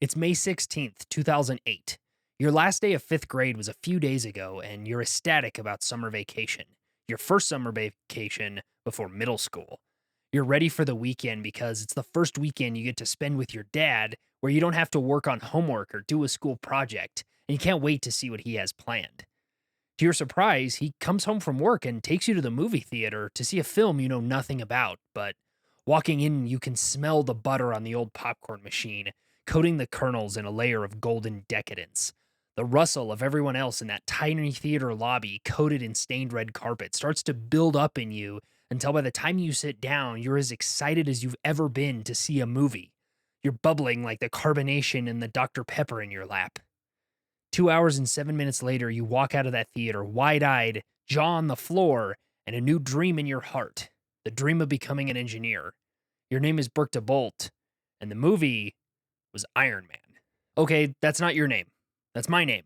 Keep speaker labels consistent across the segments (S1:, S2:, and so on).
S1: It's May 16th, 2008. Your last day of fifth grade was a few days ago, and you're ecstatic about summer vacation. Your first summer vacation before middle school. You're ready for the weekend because it's the first weekend you get to spend with your dad where you don't have to work on homework or do a school project, and you can't wait to see what he has planned. To your surprise, he comes home from work and takes you to the movie theater to see a film you know nothing about, but walking in, you can smell the butter on the old popcorn machine, coating the kernels in a layer of golden decadence. The rustle of everyone else in that tiny theater lobby, coated in stained red carpet, starts to build up in you until by the time you sit down, you're as excited as you've ever been to see a movie. You're bubbling like the carbonation in the Dr. Pepper in your lap. 2 hours and 7 minutes later, you walk out of that theater wide eyed, jaw on the floor, and a new dream in your heart, the dream of becoming an engineer. Your name is Burke DeBolt, and the movie was Iron Man. Okay, that's not your name. That's my name.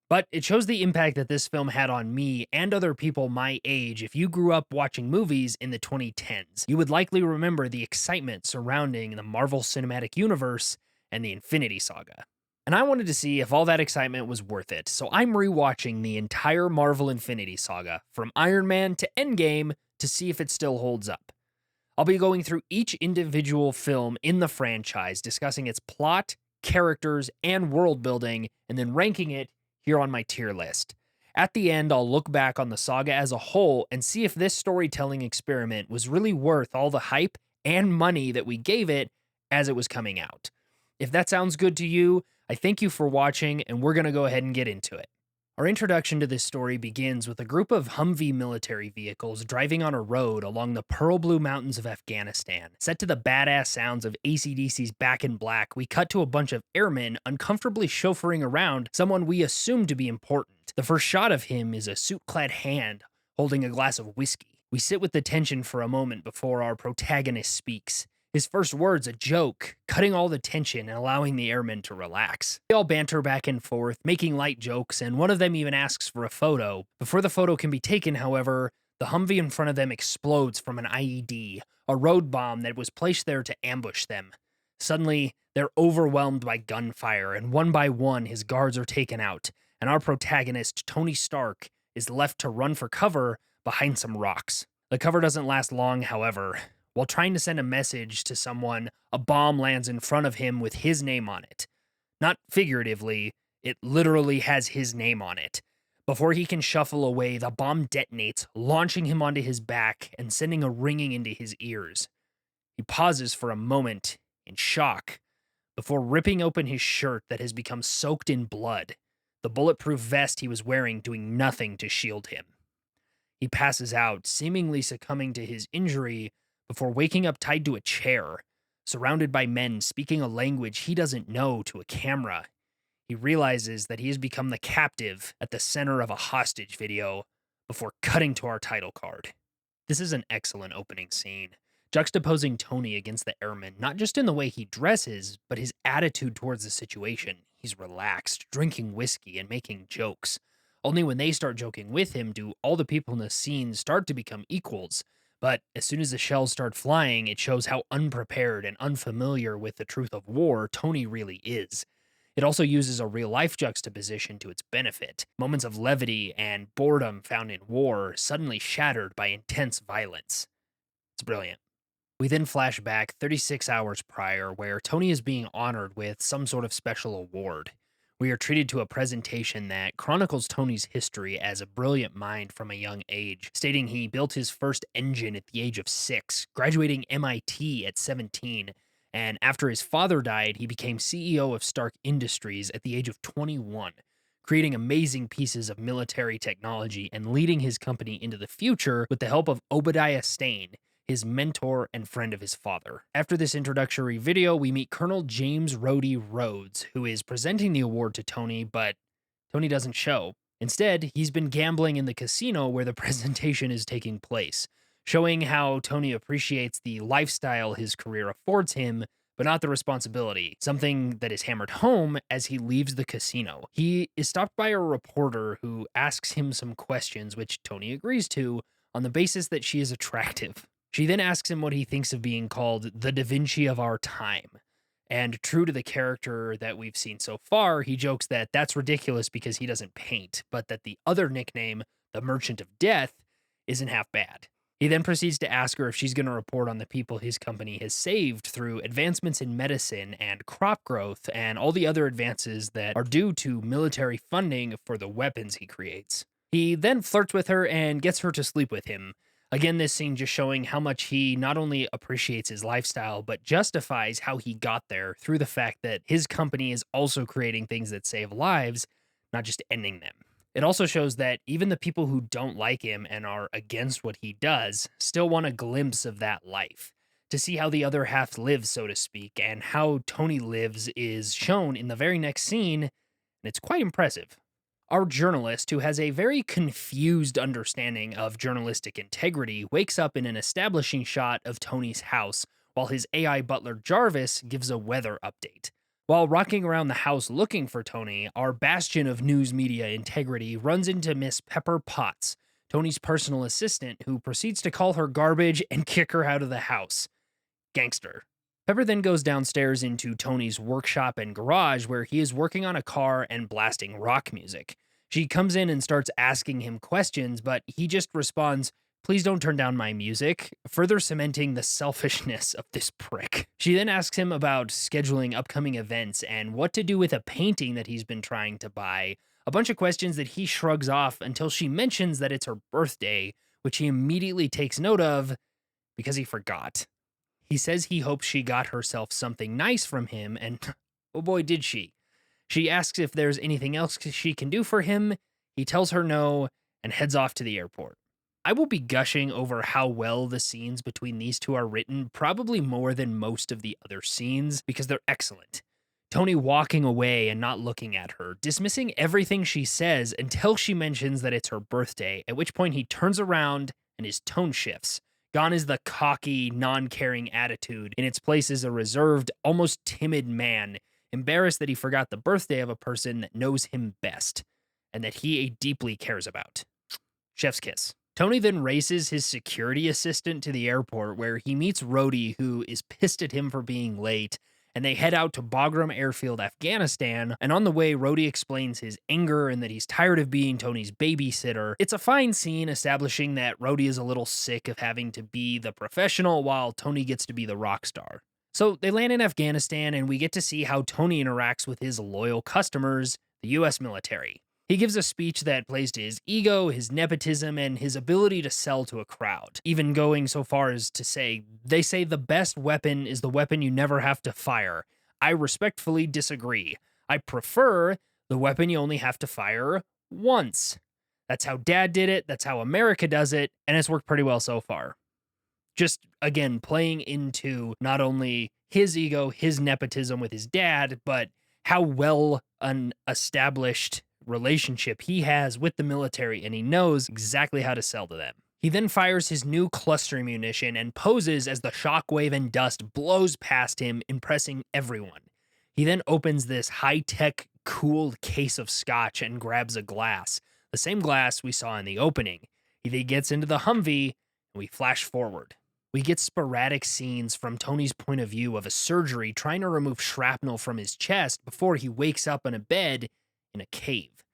S1: But it shows the impact that this film had on me and other people my age. If you grew up watching movies in the 2010s, you would likely remember the excitement surrounding the Marvel Cinematic Universe and the Infinity Saga. And I wanted to see if all that excitement was worth it, so I'm rewatching the entire Marvel Infinity Saga, from Iron Man to Endgame, to see if it still holds up. I'll be going through each individual film in the franchise, discussing its plot, characters, and world building, and then ranking it here on my tier list. At the end, I'll look back on the saga as a whole and see if this storytelling experiment was really worth all the hype and money that we gave it as it was coming out. If that sounds good to you, I thank you for watching, and we're going to go ahead and get into it. Our introduction to this story begins with a group of Humvee military vehicles driving on a road along the Pearl Blue Mountains of Afghanistan. Set to the badass sounds of AC/DC's Back in Black, we cut to a bunch of airmen uncomfortably chauffeuring around someone we assume to be important. The first shot of him is a suit-clad hand holding a glass of whiskey. We sit with the tension for a moment before our protagonist speaks. His first words a joke, cutting all the tension and allowing the airmen to relax. They all banter back and forth, making light jokes, and one of them even asks for a photo. Before the photo can be taken, however, the Humvee in front of them explodes from an IED, a road bomb that was placed there to ambush them. Suddenly, they're overwhelmed by gunfire, and one by one, his guards are taken out, and our protagonist, Tony Stark, is left to run for cover behind some rocks. The cover doesn't last long, however. While trying to send a message to someone, a bomb lands in front of him with his name on it. Not figuratively, it literally has his name on it. Before he can shuffle away, the bomb detonates, launching him onto his back and sending a ringing into his ears. He pauses for a moment in shock before ripping open his shirt that has become soaked in blood, the bulletproof vest he was wearing doing nothing to shield him. He passes out, seemingly succumbing to his injury before waking up tied to a chair, surrounded by men speaking a language he doesn't know to a camera. He realizes that he has become the captive at the center of a hostage video before cutting to our title card. This is an excellent opening scene, juxtaposing Tony against the airman, not just in the way he dresses, but his attitude towards the situation. He's relaxed, drinking whiskey and making jokes. Only when they start joking with him do all the people in the scene start to become equals. But as soon as the shells start flying, it shows how unprepared and unfamiliar with the truth of war Tony really is. It also uses a real-life juxtaposition to its benefit. Moments of levity and boredom found in war suddenly shattered by intense violence. It's brilliant. We then flash back 36 hours prior, where Tony is being honored with some sort of special award. We are treated to a presentation that chronicles Tony's history as a brilliant mind from a young age, stating he built his first engine at the age of 6, graduating MIT at 17, and after his father died, he became CEO of Stark Industries at the age of 21, creating amazing pieces of military technology and leading his company into the future with the help of Obadiah Stane, his mentor and friend of his father. After this introductory video, we meet Colonel James Rhodey Rhodes, who is presenting the award to Tony, but Tony doesn't show. Instead, he's been gambling in the casino where the presentation is taking place, showing how Tony appreciates the lifestyle his career affords him, but not the responsibility, something that is hammered home as he leaves the casino. He is stopped by a reporter who asks him some questions, which Tony agrees to, on the basis that she is attractive. She then asks him what he thinks of being called the Da Vinci of our time. And true to the character that we've seen so far, he jokes that that's ridiculous because he doesn't paint, but that the other nickname, the Merchant of Death, isn't half bad. He then proceeds to ask her if she's going to report on the people his company has saved through advancements in medicine and crop growth and all the other advances that are due to military funding for the weapons he creates. He then flirts with her and gets her to sleep with him. Again, this scene just showing how much he not only appreciates his lifestyle, but justifies how he got there through the fact that his company is also creating things that save lives, not just ending them. It also shows that even the people who don't like him and are against what he does still want a glimpse of that life. To see how the other half lives, so to speak, and how Tony lives is shown in the very next scene, and it's quite impressive. Our journalist, who has a very confused understanding of journalistic integrity, wakes up in an establishing shot of Tony's house while his AI butler Jarvis gives a weather update. While rocking around the house looking for Tony, our bastion of news media integrity runs into Miss Pepper Potts, Tony's personal assistant, who proceeds to call her garbage and kick her out of the house. Gangster. Pepper then goes downstairs into Tony's workshop and garage where he is working on a car and blasting rock music. She comes in and starts asking him questions, but he just responds, "Please don't turn down my music," further cementing the selfishness of this prick. She then asks him about scheduling upcoming events and what to do with a painting that he's been trying to buy. A bunch of questions that he shrugs off until she mentions that it's her birthday, which he immediately takes note of because he forgot. He says he hopes she got herself something nice from him, and oh boy, did she. She asks if there's anything else she can do for him. He tells her no and heads off to the airport. I will be gushing over how well the scenes between these two are written, probably more than most of the other scenes, because they're excellent. Tony walking away and not looking at her, dismissing everything she says until she mentions that it's her birthday, at which point he turns around and his tone shifts. Gone is the cocky, non caring attitude. In its place is a reserved, almost timid man, embarrassed that he forgot the birthday of a person that knows him best and that he deeply cares about. Chef's kiss. Tony then races his security assistant to the airport where he meets Rhodey, who is pissed at him for being late, and they head out to Bagram Airfield, Afghanistan. And on the way, Rhodey explains his anger and that he's tired of being Tony's babysitter. It's a fine scene establishing that Rhodey is a little sick of having to be the professional while Tony gets to be the rock star. So they land in Afghanistan, and we get to see how Tony interacts with his loyal customers, the US military. He gives a speech that plays to his ego, his nepotism, and his ability to sell to a crowd, even going so far as to say, they say the best weapon is the weapon you never have to fire. I respectfully disagree. I prefer the weapon you only have to fire once. That's how Dad did it, that's how America does it, and it's worked pretty well so far. Just, again, playing into not only his ego, his nepotism with his dad, but how well an established relationship he has with the military, and he knows exactly how to sell to them. He then fires his new cluster munition and poses as the shockwave and dust blows past him, impressing everyone. He then opens this high-tech, cooled case of scotch and grabs a glass, the same glass we saw in the opening. He then gets into the Humvee, and we flash forward. We get sporadic scenes from Tony's point of view of a surgery trying to remove shrapnel from his chest before he wakes up in a bed in a cave.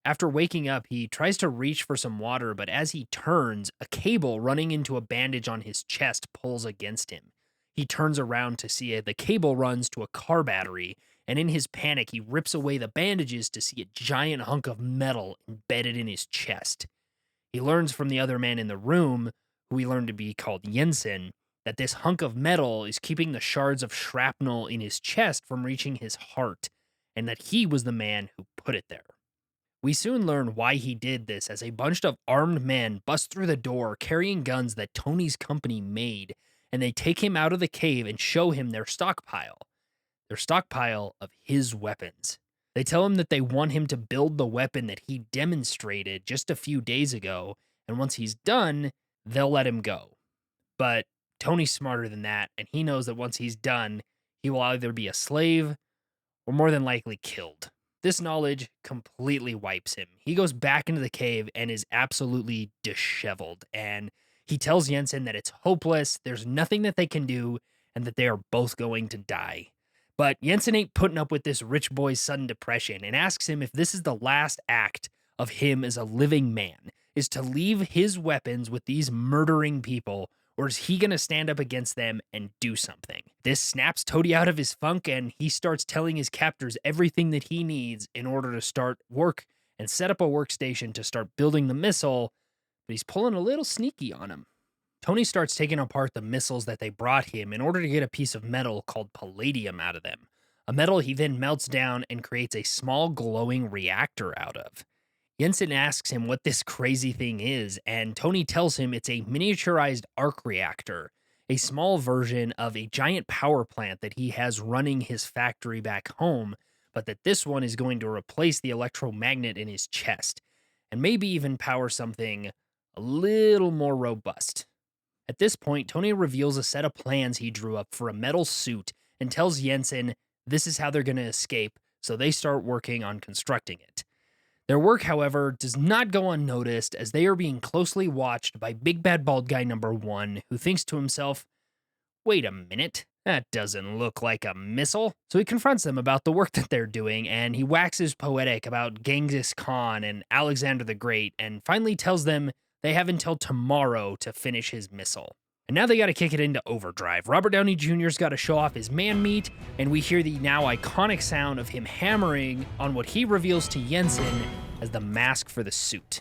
S1: After waking up, he tries to reach for some water, but as he turns, a cable running into a bandage on his chest pulls against him. He turns around to see the cable runs to a car battery, and in his panic, he rips away the bandages to see a giant hunk of metal embedded in his chest. He learns from the other man in the room, who we learn to be called Jensen, that this hunk of metal is keeping the shards of shrapnel in his chest from reaching his heart, and that he was the man who put it there. We soon learn why he did this as a bunch of armed men bust through the door carrying guns that Tony's company made, and they take him out of the cave and show him their stockpile of his weapons. They tell him that they want him to build the weapon that he demonstrated just a few days ago, and once he's done, they'll let him go. But Tony's smarter than that, and he knows that once he's done, he will either be a slave or more than likely killed. This knowledge completely wipes him. He goes back into the cave and is absolutely disheveled, and he tells Jensen that it's hopeless, there's nothing that they can do, and that they are both going to die. But Jensen ain't putting up with this rich boy's sudden depression and asks him if this is the last act of him as a living man, is to leave his weapons with these murdering people, or is he going to stand up against them and do something? This snaps Toady out of his funk, and he starts telling his captors everything that he needs in order to start work and set up a workstation to start building the missile, but he's pulling a little sneaky on him. Tony starts taking apart the missiles that they brought him in order to get a piece of metal called palladium out of them. A metal he then melts down and creates a small glowing reactor out of. Jensen asks him what this crazy thing is, and Tony tells him it's a miniaturized arc reactor, a small version of a giant power plant that he has running his factory back home, but that this one is going to replace the electromagnet in his chest, and maybe even power something a little more robust. At this point, Tony reveals a set of plans he drew up for a metal suit and tells Jensen this is how they're going to escape, so they start working on constructing it. Their work, however, does not go unnoticed as they are being closely watched by Big Bad Bald Guy number 1, who thinks to himself, wait a minute, that doesn't look like a missile. So he confronts them about the work that they're doing, and he waxes poetic about Genghis Khan and Alexander the Great, and finally tells them they have until tomorrow to finish his missile. And now they gotta kick it into overdrive. Robert Downey Jr.'s gotta show off his man meat, and we hear the now iconic sound of him hammering on what he reveals to Jensen as the mask for the suit.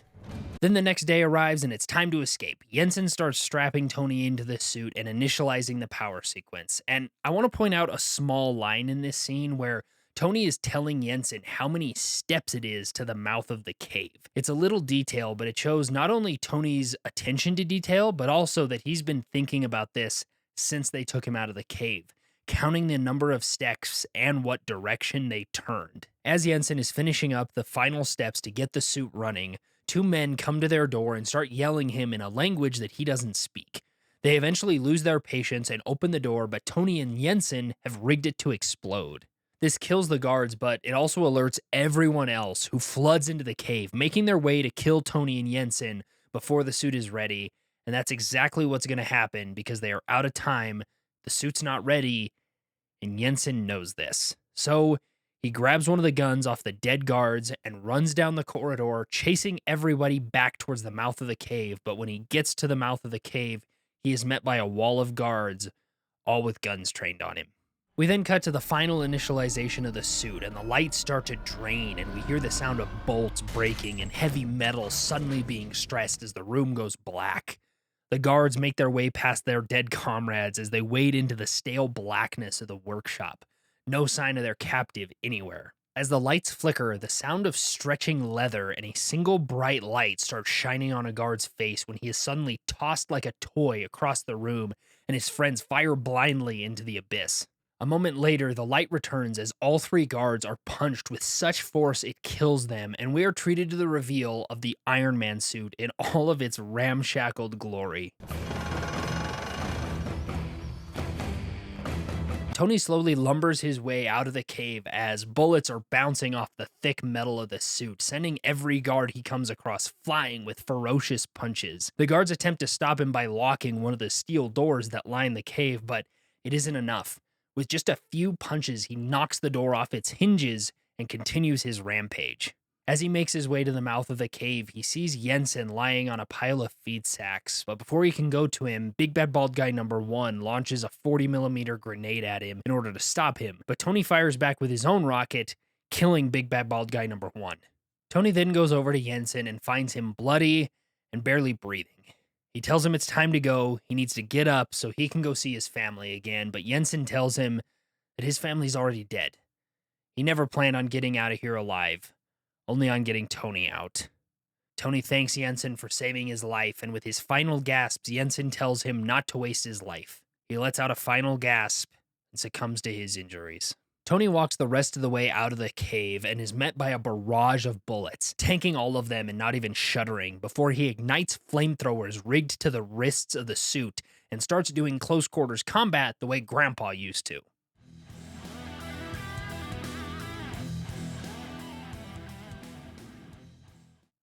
S1: Then the next day arrives and it's time to escape. Jensen starts strapping Tony into the suit and initializing the power sequence. And I want to point out a small line in this scene where Tony is telling Jensen how many steps it is to the mouth of the cave. It's a little detail, but it shows not only Tony's attention to detail, but also that he's been thinking about this since they took him out of the cave, counting the number of steps and what direction they turned. As Jensen is finishing up the final steps to get the suit running, two men come to their door and start yelling him in a language that he doesn't speak. They eventually lose their patience and open the door, but Tony and Jensen have rigged it to explode. This kills the guards, but it also alerts everyone else who floods into the cave, making their way to kill Tony and Jensen before the suit is ready. And that's exactly what's going to happen because they are out of time, the suit's not ready, and Jensen knows this. So he grabs one of the guns off the dead guards and runs down the corridor, chasing everybody back towards the mouth of the cave. But when he gets to the mouth of the cave, he is met by a wall of guards, all with guns trained on him. We then cut to the final initialization of the suit, and the lights start to drain, and we hear the sound of bolts breaking and heavy metal suddenly being stressed as the room goes black. The guards make their way past their dead comrades as they wade into the stale blackness of the workshop. No sign of their captive anywhere. As the lights flicker, the sound of stretching leather and a single bright light starts shining on a guard's face when he is suddenly tossed like a toy across the room and his friends fire blindly into the abyss. A moment later, the light returns as all three guards are punched with such force it kills them, and we are treated to the reveal of the Iron Man suit in all of its ramshackled glory. Tony slowly lumbers his way out of the cave as bullets are bouncing off the thick metal of the suit, sending every guard he comes across flying with ferocious punches. The guards attempt to stop him by locking one of the steel doors that line the cave, but it isn't enough. With just a few punches, he knocks the door off its hinges and continues his rampage. As he makes his way to the mouth of the cave, he sees Jensen lying on a pile of feed sacks, but before he can go to him, Big Bad Bald Guy number 1 launches a 40mm grenade at him in order to stop him, but Tony fires back with his own rocket, killing Big Bad Bald Guy number 1. Tony then goes over to Jensen and finds him bloody and barely breathing. He tells him it's time to go, he needs to get up so he can go see his family again, but Jensen tells him that his family's already dead. He never planned on getting out of here alive, only on getting Tony out. Tony thanks Jensen for saving his life, and with his final gasps, Jensen tells him not to waste his life. He lets out a final gasp and succumbs to his injuries. Tony walks the rest of the way out of the cave and is met by a barrage of bullets, tanking all of them and not even shuddering, before he ignites flamethrowers rigged to the wrists of the suit and starts doing close quarters combat the way Grandpa used to.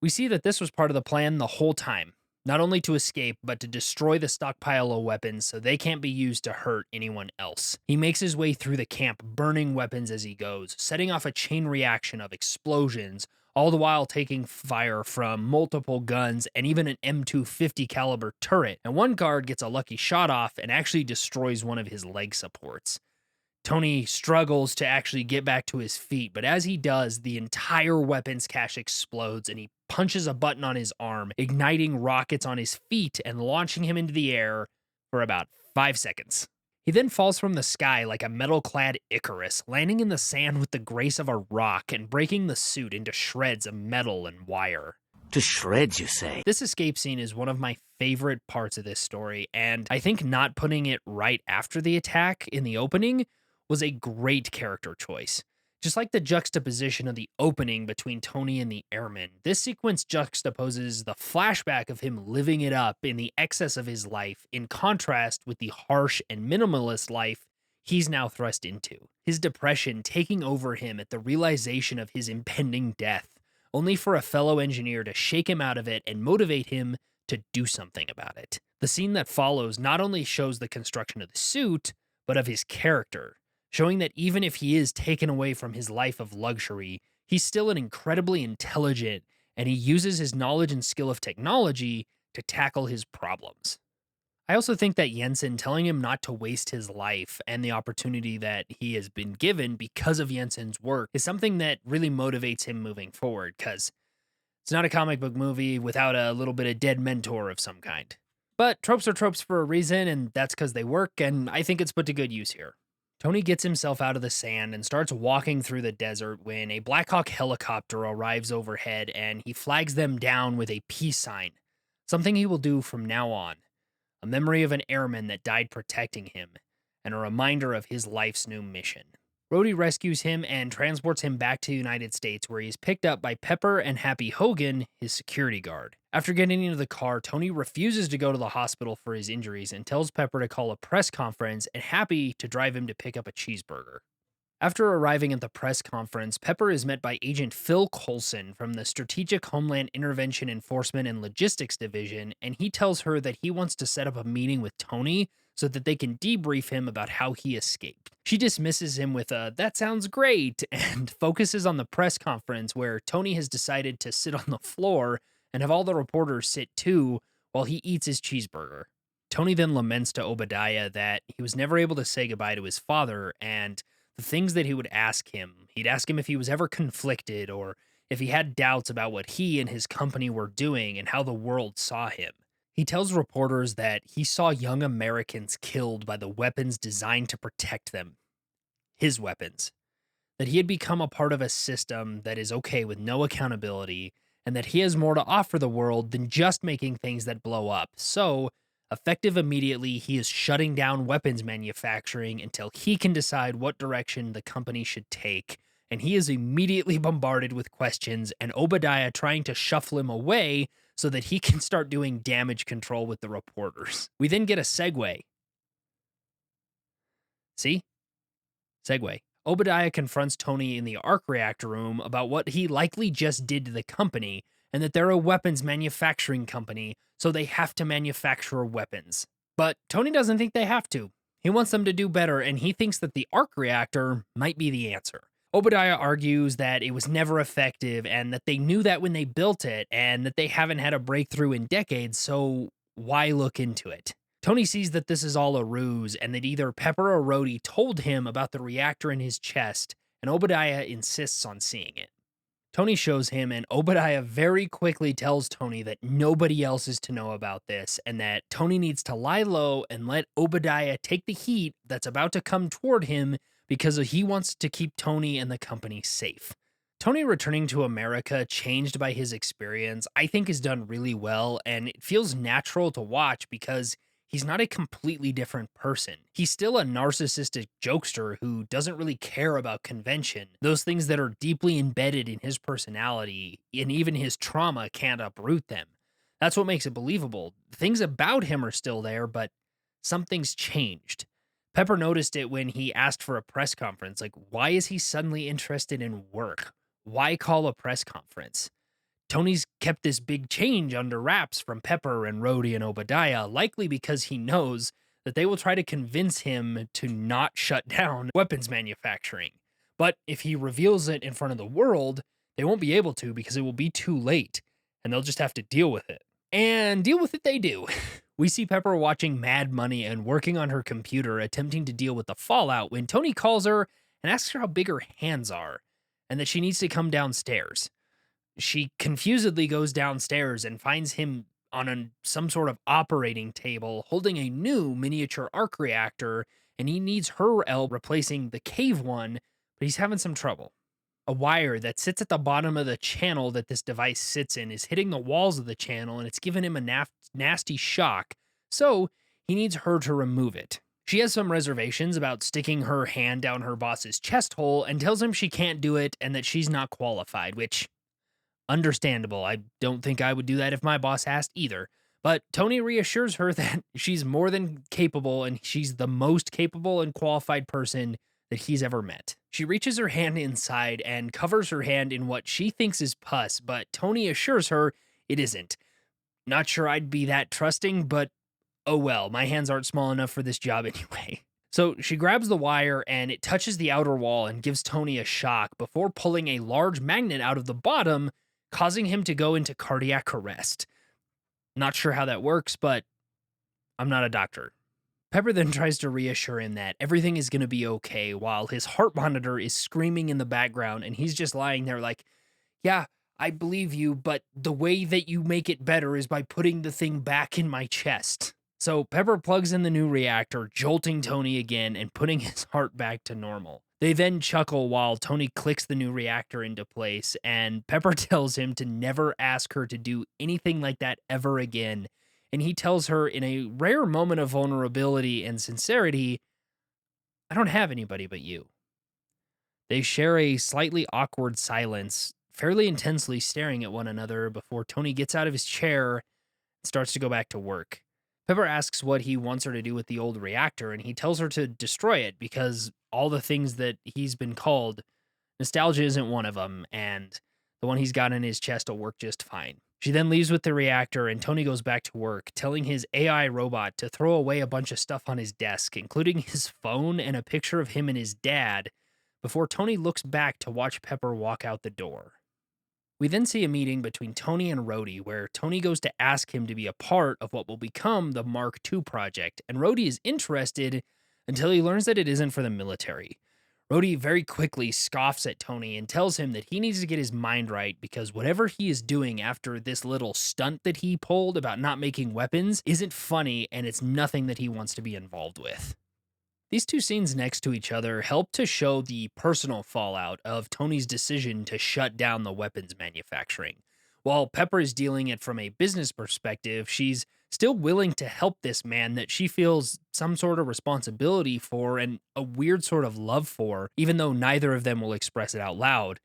S1: We see that this was part of the plan the whole time. not only to escape, but to destroy the stockpile of weapons so they can't be used to hurt anyone else. He makes his way through the camp, burning weapons as he goes, setting off a chain reaction of explosions, all the while taking fire from multiple guns and even an M250 caliber turret. And one guard gets a lucky shot off and actually destroys one of his leg supports. Tony struggles to actually get back to his feet, but as he does, the entire weapons cache explodes and he punches a button on his arm, igniting rockets on his feet and launching him into the air for about 5 seconds. He then falls from the sky like a metal clad Icarus, landing in the sand with the grace of a rock and breaking the suit into shreds of metal and wire.
S2: To shreds, you say?
S1: This escape scene is one of my favorite parts of this story, and I think not putting it right after the attack in the opening was a great character choice. Just like the juxtaposition of the opening between Tony and the airmen, this sequence juxtaposes the flashback of him living it up in the excess of his life in contrast with the harsh and minimalist life he's now thrust into. His depression taking over him at the realization of his impending death, only for a fellow engineer to shake him out of it and motivate him to do something about it. The scene that follows not only shows the construction of the suit, but of his character, showing that even if he is taken away from his life of luxury, he's still an incredibly intelligent, and he uses his knowledge and skill of technology to tackle his problems. I also think that Jensen telling him not to waste his life and the opportunity that he has been given because of Jensen's work is something that really motivates him moving forward, because it's not a comic book movie without a little bit of dead mentor of some kind. But tropes are tropes for a reason, and that's because they work, and I think it's put to good use here. Tony gets himself out of the sand and starts walking through the desert when a Black Hawk helicopter arrives overhead and he flags them down with a peace sign, something he will do from now on. A memory of an airman that died protecting him, and a reminder of his life's new mission. Rhodey rescues him and transports him back to the United States, where he is picked up by Pepper and Happy Hogan, his security guard. After getting into the car, Tony refuses to go to the hospital for his injuries and tells Pepper to call a press conference and Happy to drive him to pick up a cheeseburger. After arriving at the press conference, Pepper is met by Agent Phil Coulson from the Strategic Homeland Intervention Enforcement and Logistics Division, and he tells her that he wants to set up a meeting with Tony so that they can debrief him about how he escaped. She dismisses him with a, "That sounds great," and focuses on the press conference where Tony has decided to sit on the floor and have all the reporters sit too while he eats his cheeseburger. Tony then laments to Obadiah that he was never able to say goodbye to his father, and the things that he would ask him. He'd ask him if he was ever conflicted or if he had doubts about what he and his company were doing and how the world saw him. He tells reporters that he saw young Americans killed by the weapons designed to protect them. His weapons. That he had become a part of a system that is okay with no accountability, and that he has more to offer the world than just making things that blow up. So, effective immediately, he is shutting down weapons manufacturing until he can decide what direction the company should take. And he is immediately bombarded with questions, and Obadiah trying to shuffle him away so that he can start doing damage control with the reporters. We then get a segue. See? Segue. Obadiah confronts Tony in the arc reactor room about what he likely just did to the company, and that they're a weapons manufacturing company, so they have to manufacture weapons. But Tony doesn't think they have to. He wants them to do better, and he thinks that the arc reactor might be the answer. Obadiah argues that it was never effective, and that they knew that when they built it, and that they haven't had a breakthrough in decades, so why look into it? Tony sees that this is all a ruse, and that either Pepper or Rhodey told him about the reactor in his chest, and Obadiah insists on seeing it. Tony shows him, and Obadiah very quickly tells Tony that nobody else is to know about this, and that Tony needs to lie low and let Obadiah take the heat that's about to come toward him because he wants to keep Tony and the company safe. Tony returning to America, changed by his experience, I think is done really well, and it feels natural to watch because he's not a completely different person. He's still a narcissistic jokester who doesn't really care about convention. Those things that are deeply embedded in his personality, and even his trauma can't uproot them. That's what makes it believable. Things about him are still there, but something's changed. Pepper noticed it when he asked for a press conference. Like, why is he suddenly interested in work? Why call a press conference? Tony's kept this big change under wraps from Pepper and Rhodey and Obadiah, likely because he knows that they will try to convince him to not shut down weapons manufacturing. But if he reveals it in front of the world, they won't be able to because it will be too late, and they'll just have to deal with it. And deal with it they do. We see Pepper watching Mad Money and working on her computer, attempting to deal with the fallout when Tony calls her and asks her how big her hands are and that she needs to come downstairs. She confusedly goes downstairs and finds him on some sort of operating table holding a new miniature arc reactor, and he needs her help replacing the cave one, but he's having some trouble. A wire that sits at the bottom of the channel that this device sits in is hitting the walls of the channel, and it's given him a nasty shock, so he needs her to remove it. She has some reservations about sticking her hand down her boss's chest hole and tells him she can't do it and that she's not qualified, which, understandable. I don't think I would do that if my boss asked either. But Tony reassures her that she's more than capable and she's the most capable and qualified person that he's ever met. She reaches her hand inside and covers her hand in what she thinks is pus, but Tony assures her it isn't. Not sure I'd be that trusting, but oh well, my hands aren't small enough for this job anyway. So she grabs the wire and it touches the outer wall and gives Tony a shock before pulling a large magnet out of the bottom, causing him to go into cardiac arrest. Not sure how that works, but I'm not a doctor. Pepper then tries to reassure him that everything is going to be okay while his heart monitor is screaming in the background and he's just lying there like, yeah, I believe you, but the way that you make it better is by putting the thing back in my chest. So Pepper plugs in the new reactor, jolting Tony again and putting his heart back to normal. They then chuckle while Tony clicks the new reactor into place, and Pepper tells him to never ask her to do anything like that ever again. And he tells her in a rare moment of vulnerability and sincerity, I don't have anybody but you. They share a slightly awkward silence, fairly intensely staring at one another before Tony gets out of his chair and starts to go back to work. Pepper asks what he wants her to do with the old reactor, and he tells her to destroy it because all the things that he's been called, nostalgia isn't one of them, and the one he's got in his chest will work just fine. She then leaves with the reactor, and Tony goes back to work, telling his AI robot to throw away a bunch of stuff on his desk, including his phone and a picture of him and his dad, before Tony looks back to watch Pepper walk out the door. We then see a meeting between Tony and Rhodey where Tony goes to ask him to be a part of what will become the Mark II project, and Rhodey is interested until he learns that it isn't for the military. Rhodey very quickly scoffs at Tony and tells him that he needs to get his mind right because whatever he is doing after this little stunt that he pulled about not making weapons isn't funny and it's nothing that he wants to be involved with. These two scenes next to each other help to show the personal fallout of Tony's decision to shut down the weapons manufacturing. While Pepper is dealing it from a business perspective, she's still willing to help this man that she feels some sort of responsibility for and a weird sort of love for, even though neither of them will express it out loud.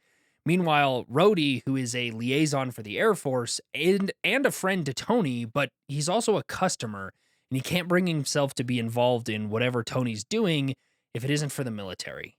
S1: Meanwhile, Rhodey, who is a liaison for the Air Force and a friend to Tony, but he's also a customer, and he can't bring himself to be involved in whatever Tony's doing if it isn't for the military.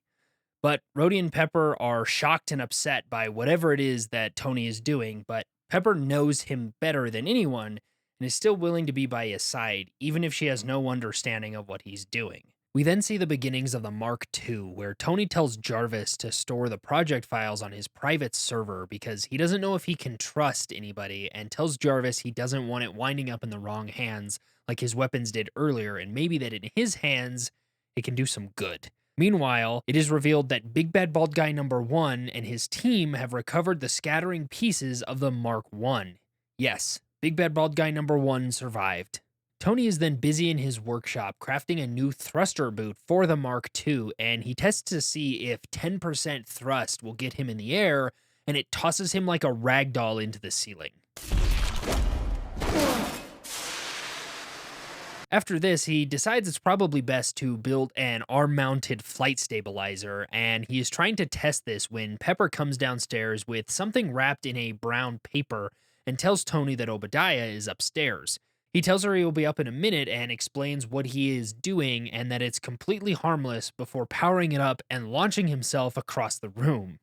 S1: But Rhodey and Pepper are shocked and upset by whatever it is that Tony is doing, but Pepper knows him better than anyone and is still willing to be by his side, even if she has no understanding of what he's doing. We then see the beginnings of the Mark II, where Tony tells Jarvis to store the project files on his private server because he doesn't know if he can trust anybody, and tells Jarvis he doesn't want it winding up in the wrong hands like his weapons did earlier, and maybe that in his hands, it can do some good. Meanwhile, it is revealed that Big Bad Bald Guy number 1 and his team have recovered the scattering pieces of the Mark I. Yes, Big Bad Bald Guy number 1 survived. Tony is then busy in his workshop crafting a new thruster boot for the Mark II, and he tests to see if 10% thrust will get him in the air, and it tosses him like a rag doll into the ceiling. After this, he decides it's probably best to build an arm-mounted flight stabilizer, and he is trying to test this when Pepper comes downstairs with something wrapped in a brown paper and tells Tony that Obadiah is upstairs. He tells her he will be up in a minute and explains what he is doing and that it's completely harmless before powering it up and launching himself across the room.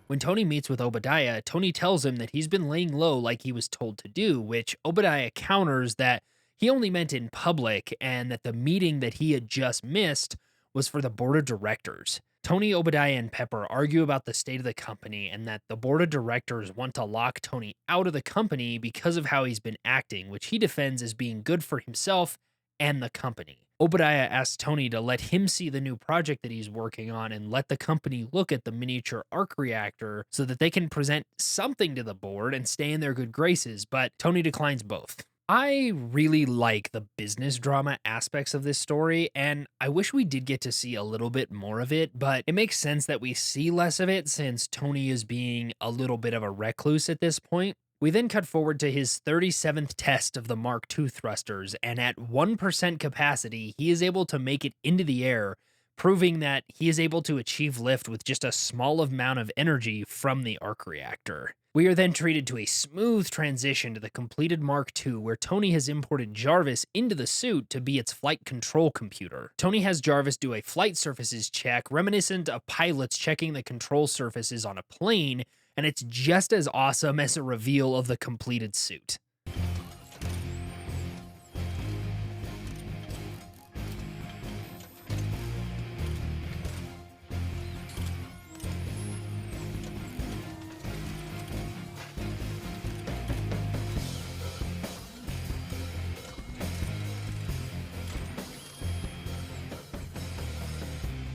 S1: When Tony meets with Obadiah, Tony tells him that he's been laying low like he was told to do, which Obadiah counters that he only meant in public and that the meeting that he had just missed was for the board of directors. Tony, Obadiah, and Pepper argue about the state of the company and that the board of directors want to lock Tony out of the company because of how he's been acting, which he defends as being good for himself and the company. Obadiah asks Tony to let him see the new project that he's working on and let the company look at the miniature arc reactor so that they can present something to the board and stay in their good graces, but Tony declines both. I really like the business drama aspects of this story, and I wish we did get to see a little bit more of it, but it makes sense that we see less of it since Tony is being a little bit of a recluse at this point. We then cut forward to his 37th test of the Mark II thrusters, and at 1% capacity, he is able to make it into the air, proving that he is able to achieve lift with just a small amount of energy from the arc reactor. We are then treated to a smooth transition to the completed Mark II, where Tony has imported Jarvis into the suit to be its flight control computer. Tony has Jarvis do a flight surfaces check, reminiscent of pilots checking the control surfaces on a plane, and it's just as awesome as a reveal of the completed suit.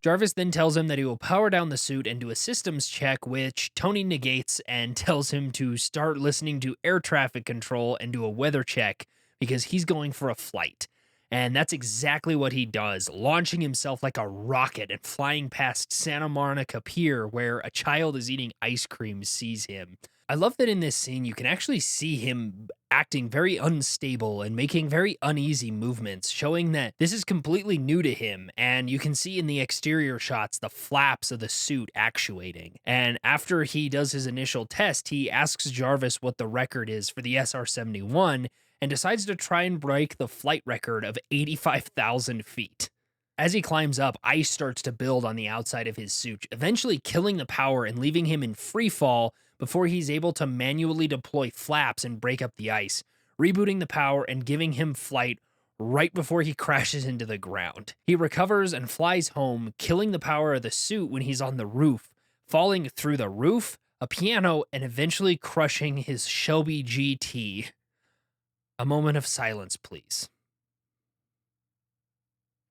S1: Jarvis then tells him that he will power down the suit and do a systems check, which Tony negates and tells him to start listening to air traffic control and do a weather check because he's going for a flight. And that's exactly what he does, launching himself like a rocket and flying past Santa Monica Pier, where a child is eating ice cream sees him. I love that in this scene, you can actually see him acting very unstable and making very uneasy movements, showing that this is completely new to him. And you can see in the exterior shots the flaps of the suit actuating. And after he does his initial test, he asks Jarvis what the record is for the SR-71 and decides to try and break the flight record of 85,000 feet. As he climbs up, ice starts to build on the outside of his suit, eventually killing the power and leaving him in free fall before he's able to manually deploy flaps and break up the ice, rebooting the power and giving him flight right before he crashes into the ground. He recovers and flies home, killing the power of the suit when he's on the roof, falling through the roof, a piano, and eventually crushing his Shelby GT. A moment of silence, please.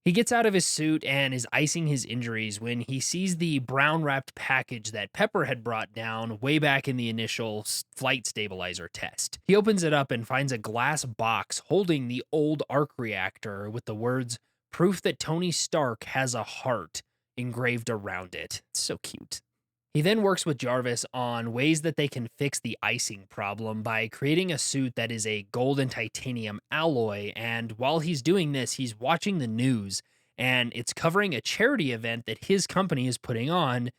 S1: He gets out of his suit and is icing his injuries when he sees the brown wrapped package that Pepper had brought down way back in the initial flight stabilizer test. He opens it up and finds a glass box holding the old arc reactor with the words, "Proof that Tony Stark has a heart," engraved around it. It's so cute. He then works with Jarvis on ways that they can fix the icing problem by creating a suit that is a gold and titanium alloy, and while he's doing this, he's watching the news, and it's covering a charity event that his company is putting on,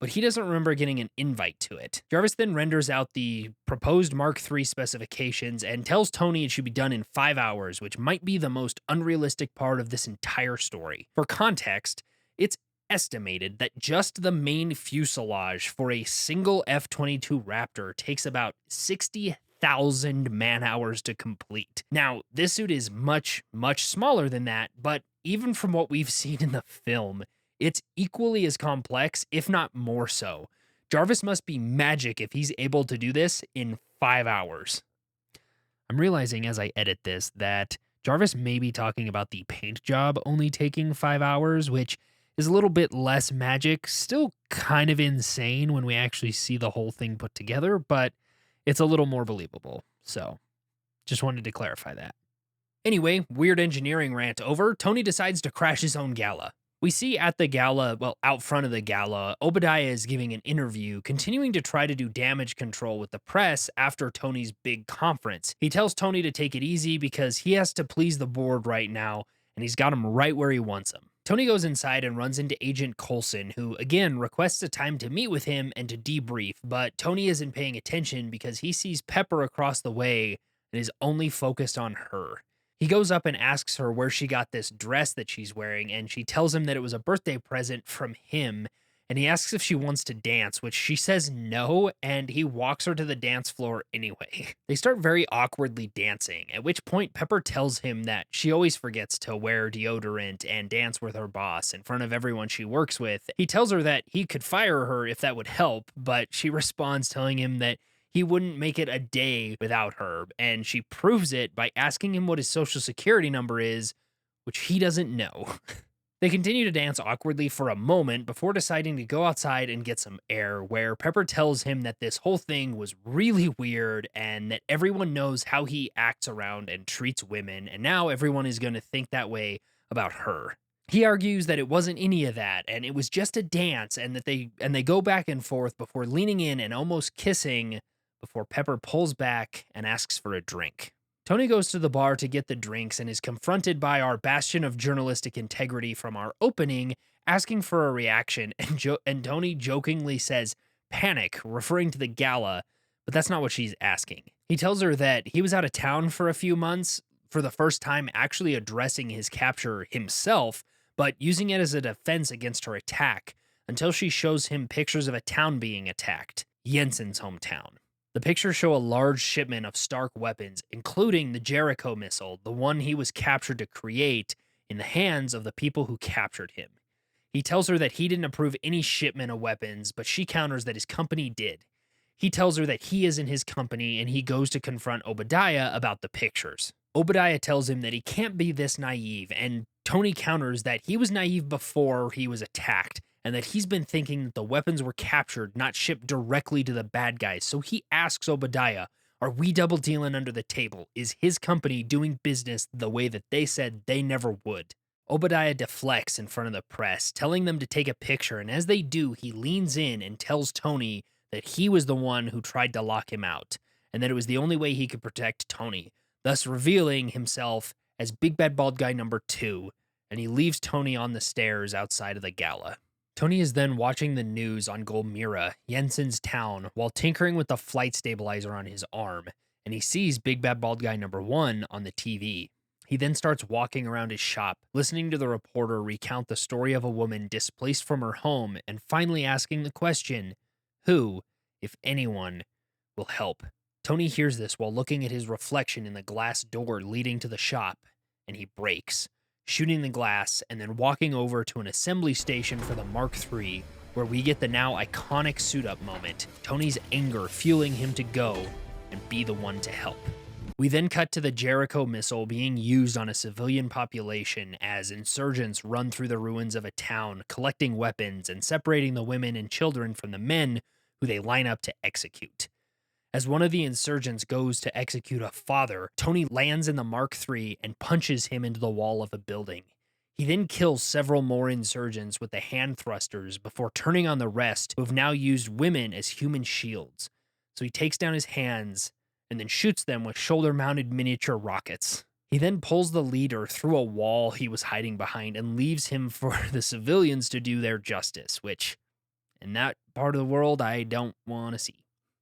S1: but he doesn't remember getting an invite to it. Jarvis then renders out the proposed Mark III specifications and tells Tony it should be done in 5 hours, which might be the most unrealistic part of this entire story. For context, it's estimated that just the main fuselage for a single F-22 Raptor takes about 60,000 man-hours to complete. Now, this suit is much, much smaller than that, but even from what we've seen in the film, it's equally as complex, if not more so. Jarvis must be magic if he's able to do this in 5 hours. I'm realizing as I edit this that Jarvis may be talking about the paint job only taking 5 hours, which is a little bit less magic, still kind of insane when we actually see the whole thing put together, but it's a little more believable. So, just wanted to clarify that. Anyway, weird engineering rant over, Tony decides to crash his own gala. We see at the gala, well, out front of the gala, Obadiah is giving an interview, continuing to try to do damage control with the press after Tony's big conference. He tells Tony to take it easy because he has to please the board right now, and he's got him right where he wants him. Tony goes inside and runs into Agent Coulson, who again requests a time to meet with him and to debrief, but Tony isn't paying attention because he sees Pepper across the way and is only focused on her. He goes up and asks her where she got this dress that she's wearing, and she tells him that it was a birthday present from him, and he asks if she wants to dance, which she says no, and he walks her to the dance floor anyway. They start very awkwardly dancing, at which point Pepper tells him that she always forgets to wear deodorant and dance with her boss in front of everyone she works with. He tells her that he could fire her if that would help, but she responds telling him that he wouldn't make it a day without her, and she proves it by asking him what his social security number is, which he doesn't know. They continue to dance awkwardly for a moment before deciding to go outside and get some air, where Pepper tells him that this whole thing was really weird and that everyone knows how he acts around and treats women, and now everyone is going to think that way about her. He argues that it wasn't any of that and it was just a dance, and that they go back and forth before leaning in and almost kissing before Pepper pulls back and asks for a drink. Tony goes to the bar to get the drinks and is confronted by our bastion of journalistic integrity from our opening, asking for a reaction, and Tony jokingly says, "Panic," referring to the gala, but that's not what she's asking. He tells her that he was out of town for a few months, for the first time actually addressing his capture himself, but using it as a defense against her attack, until she shows him pictures of a town being attacked, Jensen's hometown. The pictures show a large shipment of Stark weapons, including the Jericho missile, the one he was captured to create, in the hands of the people who captured him. He tells her that he didn't approve any shipment of weapons, but she counters that his company did. He tells her that he isn't his company, and he goes to confront Obadiah about the pictures. Obadiah tells him that he can't be this naive, and Tony counters that he was naive before he was attacked, and that he's been thinking that the weapons were captured, not shipped directly to the bad guys. So he asks Obadiah, are we double dealing under the table? Is his company doing business the way that they said they never would? Obadiah deflects in front of the press, telling them to take a picture, and as they do, he leans in and tells Tony that he was the one who tried to lock him out, and that it was the only way he could protect Tony, thus revealing himself as Big Bad Bald Guy number 2, and he leaves Tony on the stairs outside of the gala. Tony is then watching the news on Golmira, Jensen's town, while tinkering with the flight stabilizer on his arm, and he sees Big Bad Bald Guy number 1 on the TV. He then starts walking around his shop, listening to the reporter recount the story of a woman displaced from her home, and finally asking the question, who, if anyone, will help? Tony hears this while looking at his reflection in the glass door leading to the shop, and he breaks, shooting the glass and then walking over to an assembly station for the Mark III, where we get the now iconic suit-up moment, Tony's anger fueling him to go and be the one to help. We then cut to the Jericho missile being used on a civilian population as insurgents run through the ruins of a town, collecting weapons and separating the women and children from the men who they line up to execute. As one of the insurgents goes to execute a father, Tony lands in the Mark III and punches him into the wall of a building. He then kills several more insurgents with the hand thrusters before turning on the rest, who have now used women as human shields. So he takes down his hands and then shoots them with shoulder-mounted miniature rockets. He then pulls the leader through a wall he was hiding behind and leaves him for the civilians to do their justice, which, in that part of the world, I don't want to see.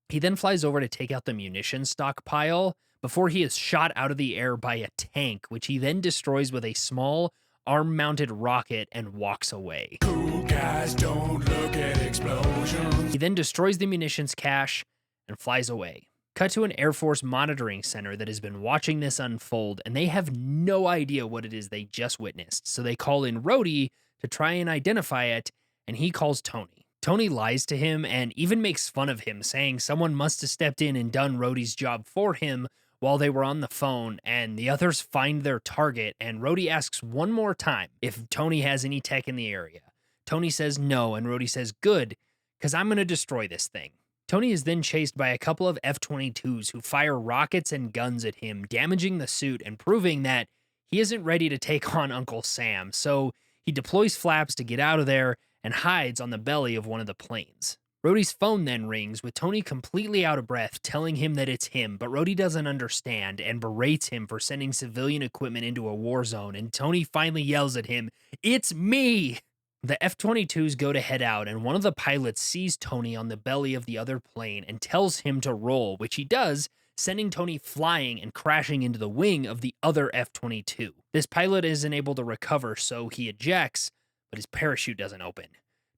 S1: He then flies over to take out the munition stockpile before he is shot out of the air by a tank, which he then destroys with a small arm-mounted rocket and walks away.
S3: Cool guys don't look at explosions.
S1: He then destroys the munitions cache and flies away. Cut to an Air Force monitoring center that has been watching this unfold, and they have no idea what it is they just witnessed, so they call in Rhodey to try and identify it, and he calls Tony. Tony lies to him and even makes fun of him, saying someone must have stepped in and done Rhodey's job for him while they were on the phone, and the others find their target, and Rhodey asks one more time if Tony has any tech in the area. Tony says no, and Rhodey says, good, because I'm going to destroy this thing. Tony is then chased by a couple of F-22s who fire rockets and guns at him, damaging the suit and proving that he isn't ready to take on Uncle Sam, so he deploys flaps to get out of there and hides on the belly of one of the planes. Rhodey's phone then rings with Tony completely out of breath, telling him that it's him, but Rhodey doesn't understand and berates him for sending civilian equipment into a war zone, and Tony finally yells at him, "It's me!" The F-22s go to head out, and one of the pilots sees Tony on the belly of the other plane and tells him to roll, which he does, sending Tony flying and crashing into the wing of the other F-22. This pilot isn't able to recover, so he ejects, but his parachute doesn't open.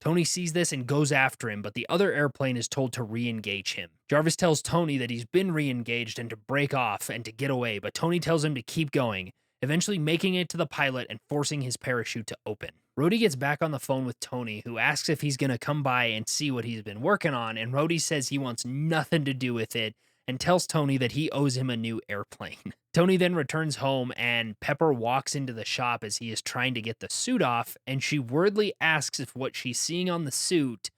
S1: Tony sees this and goes after him, but the other airplane is told to re-engage him. Jarvis tells Tony that he's been re-engaged and to break off and to get away, but Tony tells him to keep going, eventually making it to the pilot and forcing his parachute to open. Rhodey gets back on the phone with Tony, who asks if he's going to come by and see what he's been working on, and Rhodey says he wants nothing to do with it and tells Tony that he owes him a new airplane. Tony then returns home, and Pepper walks into the shop as he is trying to get the suit off, and she wordly asks if what she's seeing on the suit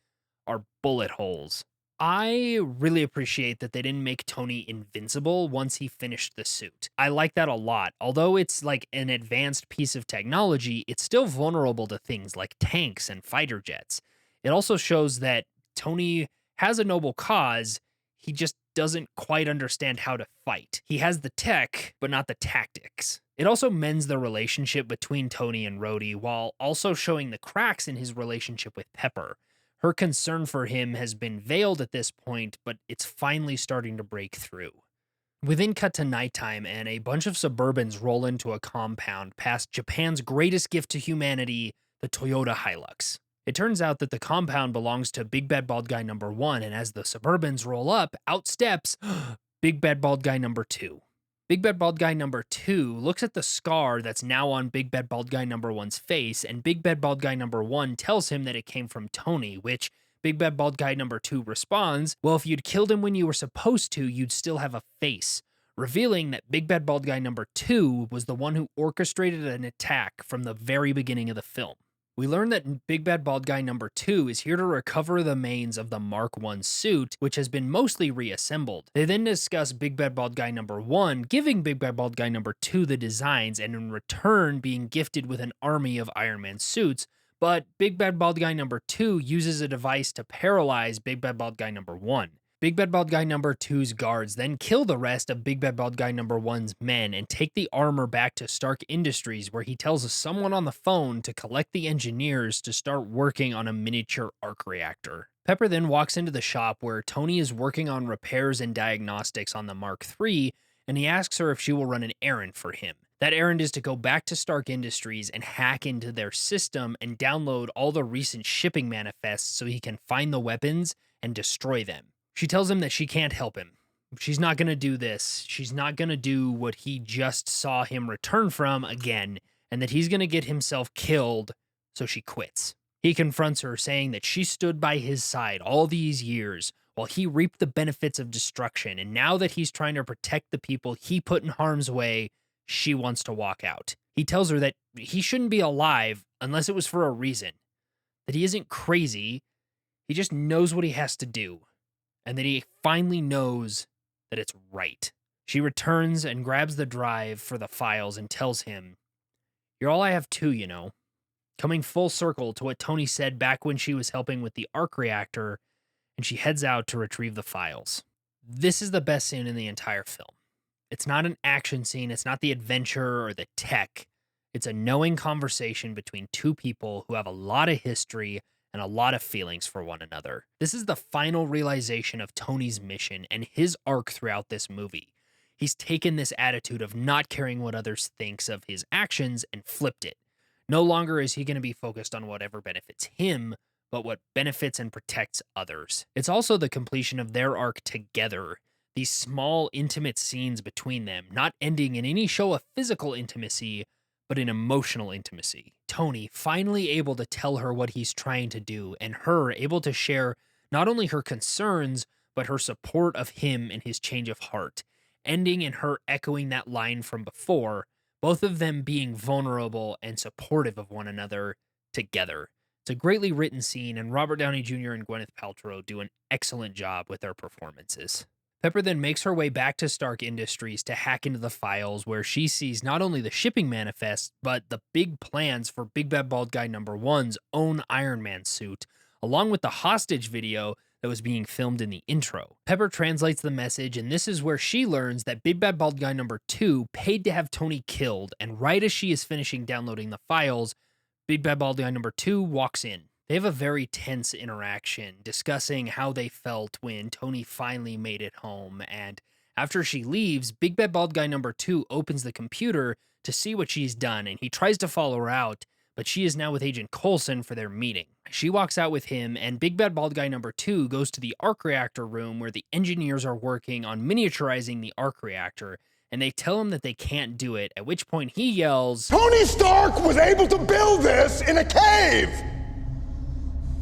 S1: are bullet holes. I really appreciate that they didn't make Tony invincible once he finished the suit. I like that a lot. Although it's like an advanced piece of technology, it's still vulnerable to things like tanks and fighter jets. It also shows that Tony has a noble cause, he just doesn't quite understand how to fight. He has the tech, but not the tactics. It also mends the relationship between Tony and Rhodey while also showing the cracks in his relationship with Pepper. Her concern for him has been veiled at this point, but it's finally starting to break through. We then cut to nighttime, and a bunch of Suburbans roll into a compound past Japan's greatest gift to humanity, the Toyota Hilux. It turns out that the compound belongs to Big Bad Bald Guy number 1, and as the Suburbans roll up, out steps Big Bad Bald Guy number 2. Big Bad Bald Guy number 2 looks at the scar that's now on Big Bad Bald Guy number 1's face, and Big Bad Bald Guy number 1 tells him that it came from Tony, which Big Bad Bald Guy number 2 responds, well, if you'd killed him when you were supposed to, you'd still have a face, revealing that Big Bad Bald Guy number 2 was the one who orchestrated an attack from the very beginning of the film. We learn that Big Bad Bald Guy number 2 is here to recover the remains of the Mark I suit, which has been mostly reassembled. They then discuss Big Bad Bald Guy number 1 giving Big Bad Bald Guy number 2 the designs, and in return being gifted with an army of Iron Man suits, but Big Bad Bald Guy number 2 uses a device to paralyze Big Bad Bald Guy number 1. Big Bad Bald Guy number 2's guards then kill the rest of Big Bad Bald Guy number 1's men and take the armor back to Stark Industries, where he tells someone on the phone to collect the engineers to start working on a miniature arc reactor. Pepper then walks into the shop where Tony is working on repairs and diagnostics on the Mark III, and he asks her if she will run an errand for him. That errand is to go back to Stark Industries and hack into their system and download all the recent shipping manifests so he can find the weapons and destroy them. She tells him that she can't help him. She's not going to do this. She's not going to do what he just saw him return from again, and that he's going to get himself killed, so she quits. He confronts her, saying that she stood by his side all these years while he reaped the benefits of destruction, and now that he's trying to protect the people he put in harm's way, she wants to walk out. He tells her that he shouldn't be alive unless it was for a reason, that he isn't crazy, he just knows what he has to do, and that he finally knows that it's right. She returns and grabs the drive for the files and tells him, "You're all I have too, you know." Coming full circle to what Tony said back when she was helping with the arc reactor, and she heads out to retrieve the files. This is the best scene in the entire film. It's not an action scene, it's not the adventure or the tech. It's a knowing conversation between two people who have a lot of history and a lot of feelings for one another. This is the final realization of Tony's mission and his arc throughout this movie. He's taken this attitude of not caring what others thinks of his actions and flipped it. No longer is he going to be focused on whatever benefits him, but what benefits and protects others. It's also the completion of their arc together. These small, intimate scenes between them, not ending in any show of physical intimacy, but in emotional intimacy. Tony finally able to tell her what he's trying to do, and her able to share not only her concerns, but her support of him and his change of heart, ending in her echoing that line from before, both of them being vulnerable and supportive of one another together. It's a greatly written scene, and Robert Downey Jr. and Gwyneth Paltrow do an excellent job with their performances. Pepper then makes her way back to Stark Industries to hack into the files, where she sees not only the shipping manifest, but the big plans for Big Bad Bald Guy number 1's own Iron Man suit, along with the hostage video that was being filmed in the intro. Pepper translates the message, and this is where she learns that Big Bad Bald Guy number 2 paid to have Tony killed, and right as she is finishing downloading the files, Big Bad Bald Guy number 2 walks in. They have a very tense interaction, discussing how they felt when Tony finally made it home, and after she leaves, Big Bad Bald Guy number 2 opens the computer to see what she's done, and he tries to follow her out, but she is now with Agent Coulson for their meeting. She walks out with him, and Big Bad Bald Guy number 2 goes to the arc reactor room where the engineers are working on miniaturizing the arc reactor, and they tell him that they can't do it, at which point he yells,
S3: Tony Stark was able to build this in a cave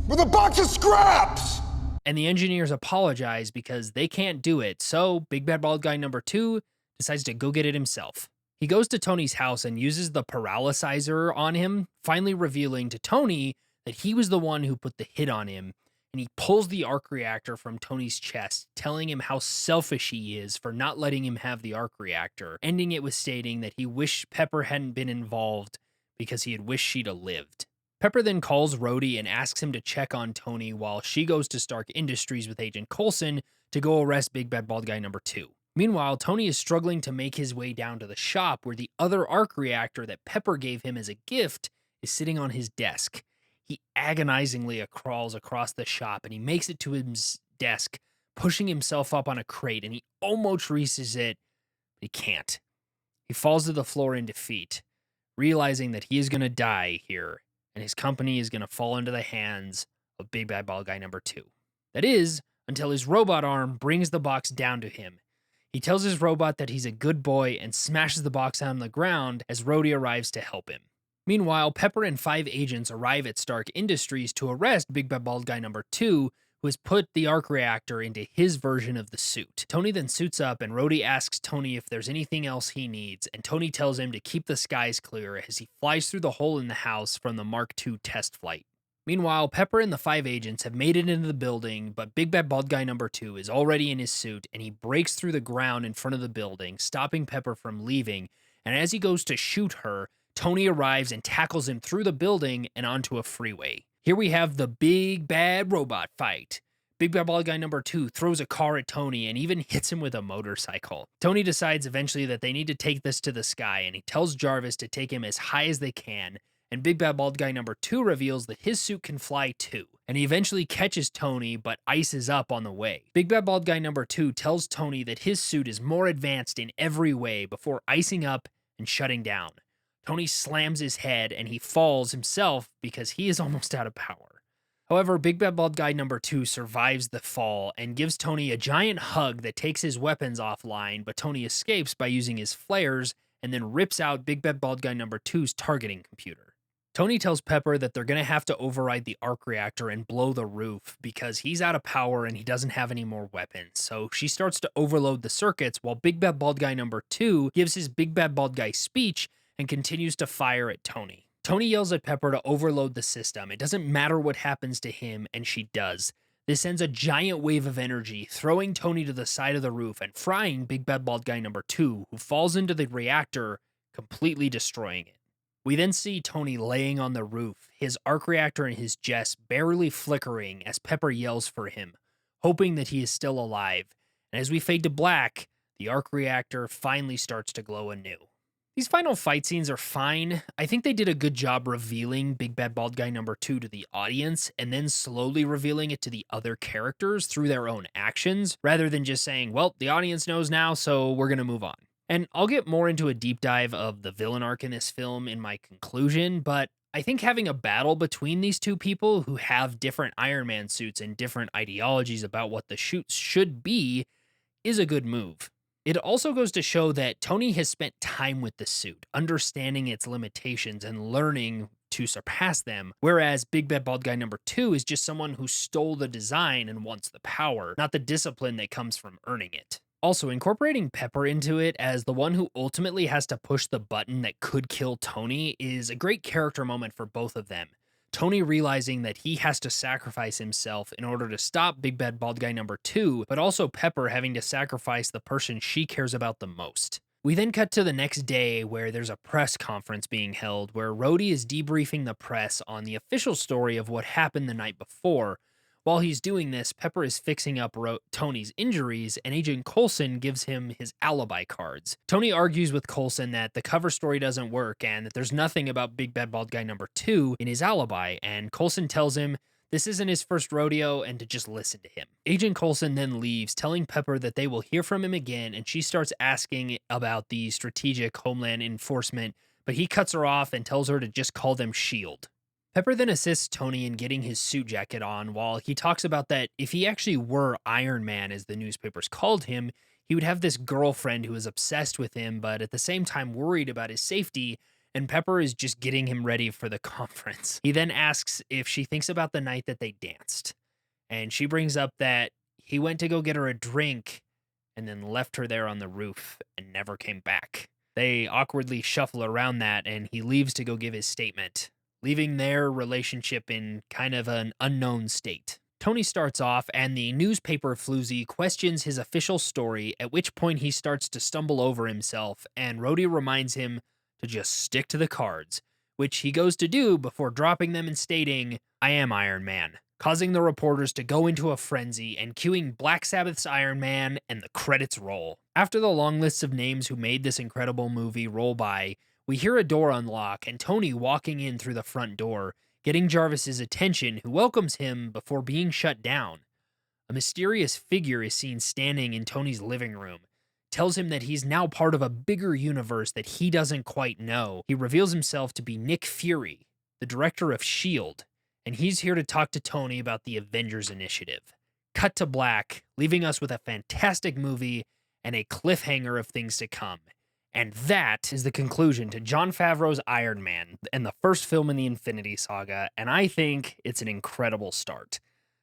S3: with a box of scraps.
S1: and the engineers apologize because they can't do it, so Big Bad Bald Guy number 2 decides to go get it himself. He goes to Tony's house and uses the paralyzer on him, finally revealing to Tony that he was the one who put the hit on him, and he pulls the arc reactor from Tony's chest, telling him how selfish he is for not letting him have the arc reactor, ending it with stating that he wished Pepper hadn't been involved because he had wished she'd have lived. Pepper then calls Rhodey and asks him to check on Tony while she goes to Stark Industries with Agent Coulson to go arrest Big Bad Bald Guy number 2. Meanwhile, Tony is struggling to make his way down to the shop where the other arc reactor that Pepper gave him as a gift is sitting on his desk. He agonizingly crawls across the shop and he makes it to his desk, pushing himself up on a crate, and he almost reaches it, but he can't. He falls to the floor in defeat, realizing that he is going to die here, and his company is going to fall into the hands of Big Bad Bald Guy number 2. That is, until his robot arm brings the box down to him. He tells his robot that he's a good boy and smashes the box on the ground as Rhodey arrives to help him. Meanwhile, Pepper and 5 agents arrive at Stark Industries to arrest Big Bad Bald Guy number 2, who has put the arc reactor into his version of the suit. Tony then suits up, and Rhodey asks Tony if there's anything else he needs, and Tony tells him to keep the skies clear as he flies through the hole in the house from the Mark II test flight. Meanwhile, Pepper and the 5 agents have made it into the building, but Big Bad Bald Guy number 2 is already in his suit, and he breaks through the ground in front of the building, stopping Pepper from leaving, and as he goes to shoot her, Tony arrives and tackles him through the building and onto a freeway. Here we have the big bad robot fight. Big Bad Bald Guy number 2 throws a car at Tony and even hits him with a motorcycle. Tony decides eventually that they need to take this to the sky, and he tells Jarvis to take him as high as they can, and Big Bad Bald Guy number 2 reveals that his suit can fly too, and he eventually catches Tony but ices up on the way. Big Bad Bald Guy number 2 tells Tony that his suit is more advanced in every way before icing up and shutting down. Tony slams his head and he falls himself because he is almost out of power. However, Big Bad Bald Guy number 2 survives the fall and gives Tony a giant hug that takes his weapons offline, but Tony escapes by using his flares and then rips out Big Bad Bald Guy number 2's targeting computer. Tony tells Pepper that they're going to have to override the arc reactor and blow the roof because he's out of power and he doesn't have any more weapons. So she starts to overload the circuits while Big Bad Bald Guy number 2 gives his Big Bad Bald Guy speech and continues to fire at Tony. Tony yells at Pepper to overload the system. It doesn't matter what happens to him, and she does. This sends a giant wave of energy, throwing Tony to the side of the roof and frying Big Bad Bald Guy number 2, who falls into the reactor, completely destroying it. We then see Tony laying on the roof, his arc reactor and his jets barely flickering as Pepper yells for him, hoping that he is still alive. And as we fade to black, the arc reactor finally starts to glow anew. These final fight scenes are fine. I think they did a good job revealing Big Bad Bald Guy number 2 to the audience and then slowly revealing it to the other characters through their own actions, rather than just saying, well, the audience knows now, so we're going to move on. And I'll get more into a deep dive of the villain arc in this film in my conclusion, but I think having a battle between these two people who have different Iron Man suits and different ideologies about what the shoots should be is a good move. It also goes to show that Tony has spent time with the suit, understanding its limitations and learning to surpass them, whereas Big Bad Bald Guy number 2 is just someone who stole the design and wants the power, not the discipline that comes from earning it. Also, incorporating Pepper into it as the one who ultimately has to push the button that could kill Tony is a great character moment for both of them. Tony realizing that he has to sacrifice himself in order to stop Big Bad Bald Guy number 2, but also Pepper having to sacrifice the person she cares about the most. We then cut to the next day where there's a press conference being held where Rhodey is debriefing the press on the official story of what happened the night before. While he's doing this, Pepper is fixing up Tony's injuries, and Agent Coulson gives him his alibi cards. Tony argues with Coulson that the cover story doesn't work and that there's nothing about Big Bad Bald Guy number 2 in his alibi, and Coulson tells him this isn't his first rodeo and to just listen to him. Agent Coulson then leaves, telling Pepper that they will hear from him again, and she starts asking about the strategic Homeland Enforcement but he cuts her off and tells her to just call them S.H.I.E.L.D. Pepper then assists Tony in getting his suit jacket on while he talks about that if he actually were Iron Man, as the newspapers called him, he would have this girlfriend who is obsessed with him, but at the same time worried about his safety, and Pepper is just getting him ready for the conference. He then asks if she thinks about the night that they danced, and she brings up that he went to go get her a drink and then left her there on the roof and never came back. They awkwardly shuffle around that, and he leaves to go give his statement, leaving their relationship in kind of an unknown state. Tony starts off, and the newspaper floozy questions his official story, at which point he starts to stumble over himself, and Rhodey reminds him to just stick to the cards, which he goes to do before dropping them and stating, "I am Iron Man," causing the reporters to go into a frenzy and cueing Black Sabbath's Iron Man, and the credits roll. After the long lists of names who made this incredible movie roll by, we hear a door unlock and Tony walking in through the front door, getting Jarvis's attention, who welcomes him before being shut down. A mysterious figure is seen standing in Tony's living room, tells him that he's now part of a bigger universe that he doesn't quite know. He reveals himself to be Nick Fury, the director of S.H.I.E.L.D., and he's here to talk to Tony about the Avengers Initiative. Cut to black, leaving us with a fantastic movie and a cliffhanger of things to come. And that is the conclusion to Jon Favreau's Iron Man and the first film in the Infinity Saga, and I think it's an incredible start.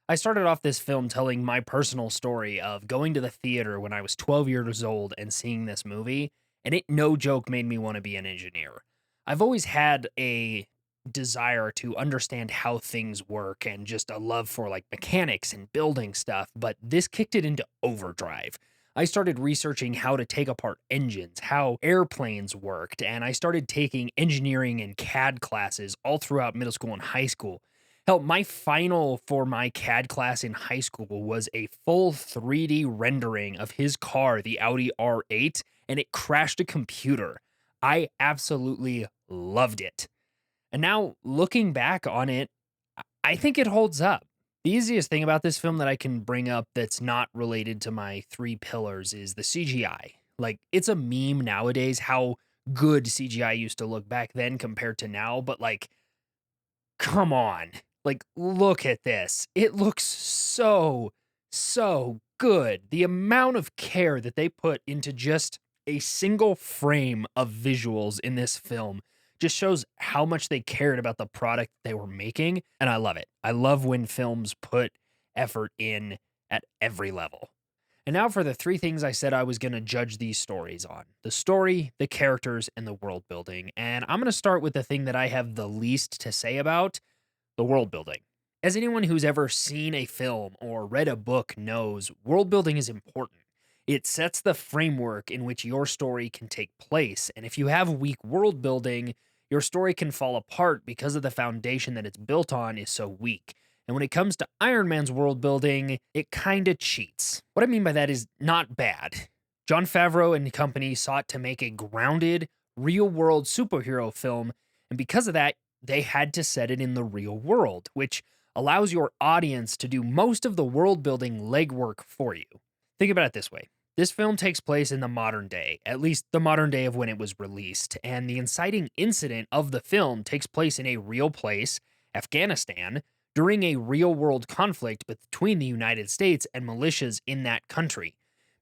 S1: I started off this film telling my personal story of going to the theater when I was 12 years old and seeing this movie, and it no joke made me want to be an engineer. I've always had a desire to understand how things work and just a love for like mechanics and building stuff, but this kicked it into overdrive. I started researching how to take apart engines, how airplanes worked, and I started taking engineering and CAD classes all throughout middle school and high school. Hell, my final for my CAD class in high school was a full 3D rendering of his car, the Audi R8, and it crashed a computer. I absolutely loved it. And now, looking back on it, I think it holds up. The easiest thing about this film that I can bring up that's not related to my three pillars is the CGI. Like, it's a meme nowadays how good CGI used to look back then compared to now, but like, come on. Like, look at this. It looks so good. The amount of care that they put into just a single frame of visuals in this film just shows how much they cared about the product they were making, and I love it. I love when films put effort in at every level. And now for the three things I said I was going to judge these stories on: the story, the characters, and the world building. And I'm going to start with the thing that I have the least to say about: the world building. As anyone who's ever seen a film or read a book knows, world building is important. It sets the framework in which your story can take place, and if you have weak world building, your story can fall apart because of the foundation that it's built on is so weak. And when it comes to Iron Man's world building, it kinda cheats. What I mean by that is not bad. Jon Favreau and company sought to make a grounded, real-world superhero film, and because of that, they had to set it in the real world, which allows your audience to do most of the world-building legwork for you. Think about it this way. This film takes place in the modern day, at least the modern day of when it was released, and the inciting incident of the film takes place in a real place, Afghanistan, during a real-world conflict between the United States and militias in that country,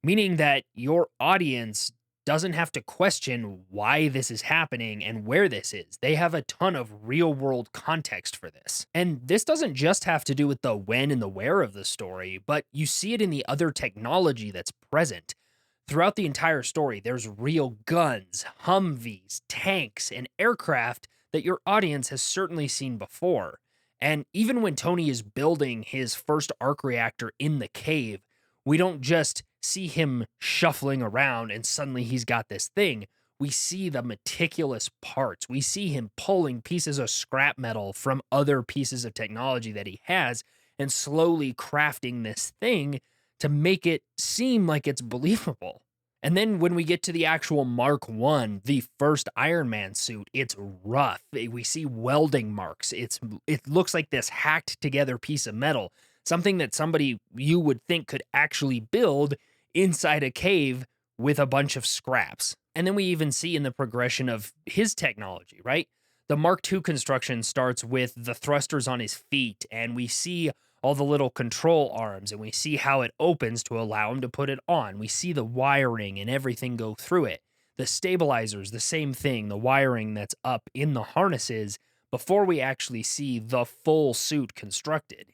S1: meaning that your audience doesn't have to question why this is happening and where this is. They have a ton of real-world context for this. And this doesn't just have to do with the when and the where of the story, but you see it in the other technology that's present. Throughout the entire story, there's real guns, Humvees, tanks, and aircraft that your audience has certainly seen before. And even when Tony is building his first arc reactor in the cave, we don't just see him shuffling around and suddenly he's got this thing. We see the meticulous parts. We see him pulling pieces of scrap metal from other pieces of technology that he has and slowly crafting this thing to make it seem like it's believable. And then when we get to the actual Mark 1, the first Iron Man suit, it's rough. We see welding marks. It looks like this hacked together piece of metal, something that somebody you would think could actually build inside a cave with a bunch of scraps. And then we even see in the progression of his technology, right? The Mark II construction starts with the thrusters on his feet, and we see all the little control arms, and we see how it opens to allow him to put it on. We see the wiring and everything go through it. The stabilizers, the same thing, the wiring that's up in the harnesses before we actually see the full suit constructed.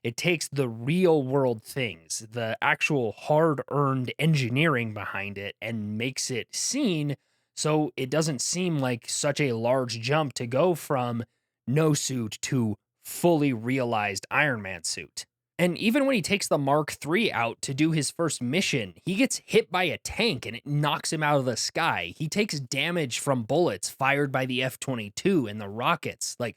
S1: It takes the real world things, the actual hard earned engineering behind it, and makes it seen so it doesn't seem like such a large jump to go from no suit to fully realized Iron Man suit. And even when he takes the Mark III out to do his first mission, he gets hit by a tank and it knocks him out of the sky. He takes damage from bullets fired by the F-22 and the rockets. Like,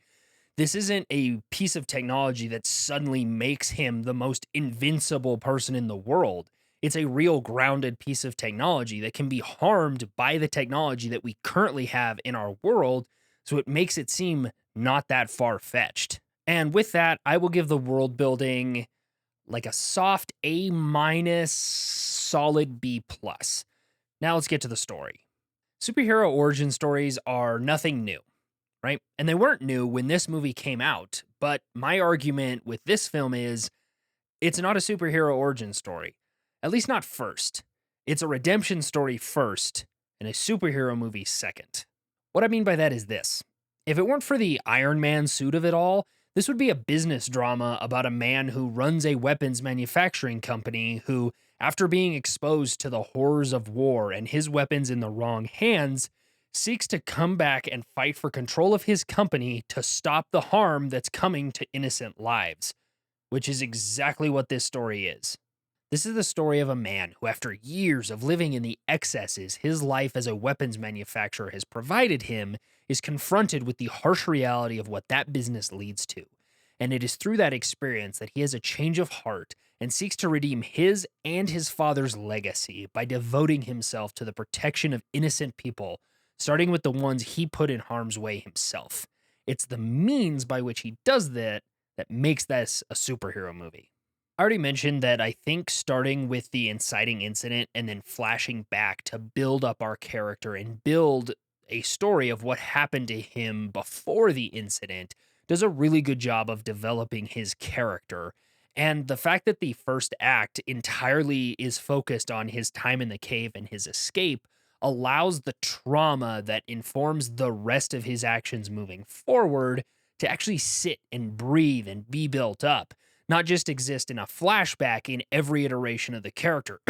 S1: this isn't a piece of technology that suddenly makes him the most invincible person in the world. It's a real grounded piece of technology that can be harmed by the technology that we currently have in our world, so it makes it seem not that far-fetched. And with that, I will give the world building like a soft A minus, solid B plus. Now let's get to the story. Superhero origin stories are nothing new, right? And they weren't new when this movie came out, but my argument with this film is it's not a superhero origin story, at least not first. It's a redemption story first and a superhero movie second. What I mean by that is this. If it weren't for the Iron Man suit of it all, this would be a business drama about a man who runs a weapons manufacturing company who, after being exposed to the horrors of war and his weapons in the wrong hands, seeks to come back and fight for control of his company to stop the harm that's coming to innocent lives, which is exactly what this story is. This is the story of a man who, after years of living in the excesses his life as a weapons manufacturer has provided him, is confronted with the harsh reality of what that business leads to. And it is through that experience that he has a change of heart and seeks to redeem his and his father's legacy by devoting himself to the protection of innocent people, starting with the ones he put in harm's way himself. It's the means by which he does that that makes this a superhero movie. I already mentioned that I think starting with the inciting incident and then flashing back to build up our character and build a story of what happened to him before the incident does a really good job of developing his character. And the fact that the first act entirely is focused on his time in the cave and his escape allows the trauma that informs the rest of his actions moving forward to actually sit and breathe and be built up, not just exist in a flashback in every iteration of the character.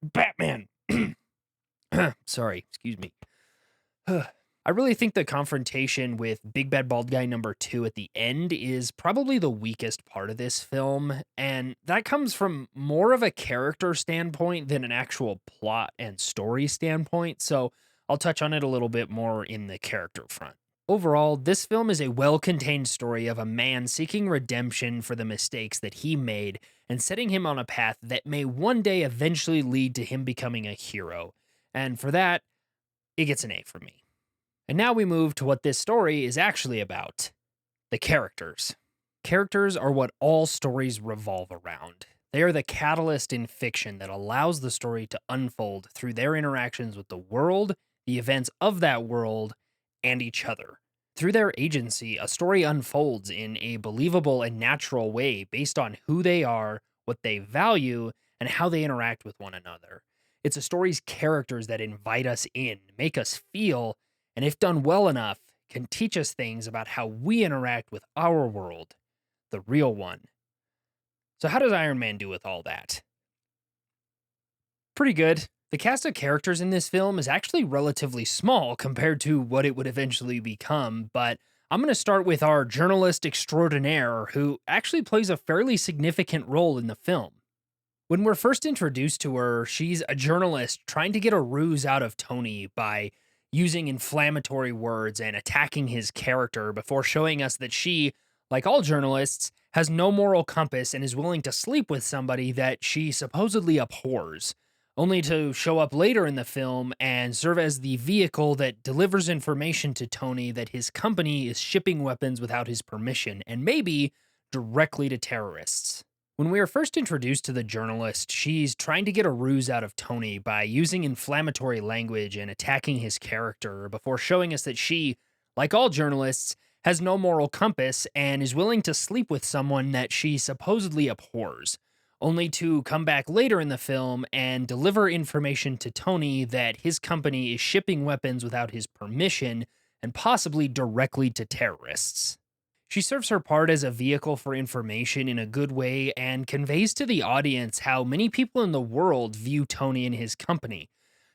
S1: Batman. Sorry, excuse me. I really think the confrontation with Big Bad Bald Guy number 2 at the end is probably the weakest part of this film, and that comes from more of a character standpoint than an actual plot and story standpoint, so I'll touch on it a little bit more in the character front. Overall, this film is a well-contained story of a man seeking redemption for the mistakes that he made and setting him on a path that may one day eventually lead to him becoming a hero. And for that, it gets an A for me. And now we move to what this story is actually about. The characters. Characters are what all stories revolve around. They are the catalyst in fiction that allows the story to unfold through their interactions with the world, the events of that world, and each other. Through their agency, a story unfolds in a believable and natural way based on who they are, what they value, and how they interact with one another. It's a story's characters that invite us in, make us feel, and if done well enough, can teach us things about how we interact with our world, the real one. So how does Iron Man do with all that? Pretty good. The cast of characters in this film is actually relatively small compared to what it would eventually become, but I'm going to start with our journalist extraordinaire, who actually plays a fairly significant role in the film. When we're first introduced to her, she's a journalist trying to get a ruse out of Tony by using inflammatory words and attacking his character before showing us that she, like all journalists, has no moral compass and is willing to sleep with somebody that she supposedly abhors, only to show up later in the film and serve as the vehicle that delivers information to Tony that his company is shipping weapons without his permission, and maybe directly to terrorists. When we are first introduced to the journalist, she's trying to get a ruse out of Tony by using inflammatory language and attacking his character before showing us that she, like all journalists, has no moral compass and is willing to sleep with someone that she supposedly abhors, only to come back later in the film and deliver information to Tony that his company is shipping weapons without his permission and possibly directly to terrorists. She serves her part as a vehicle for information in a good way and conveys to the audience how many people in the world view Tony and his company.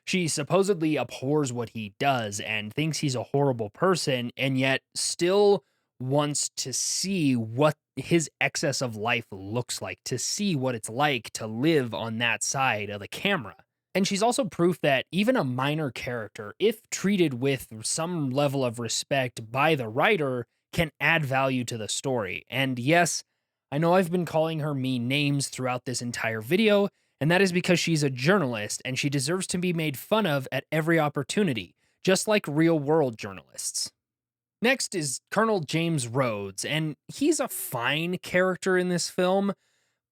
S1: She supposedly abhors what he does and thinks he's a horrible person, and yet still wants to see what his excess of life looks like, to see what it's like to live on that side of the camera. And she's also proof that even a minor character, if treated with some level of respect by the writer, can add value to the story. And yes, I know I've been calling her mean names throughout this entire video, and that is because she's a journalist and she deserves to be made fun of at every opportunity, just like real world journalists. Next is Colonel James Rhodes, and he's a fine character in this film,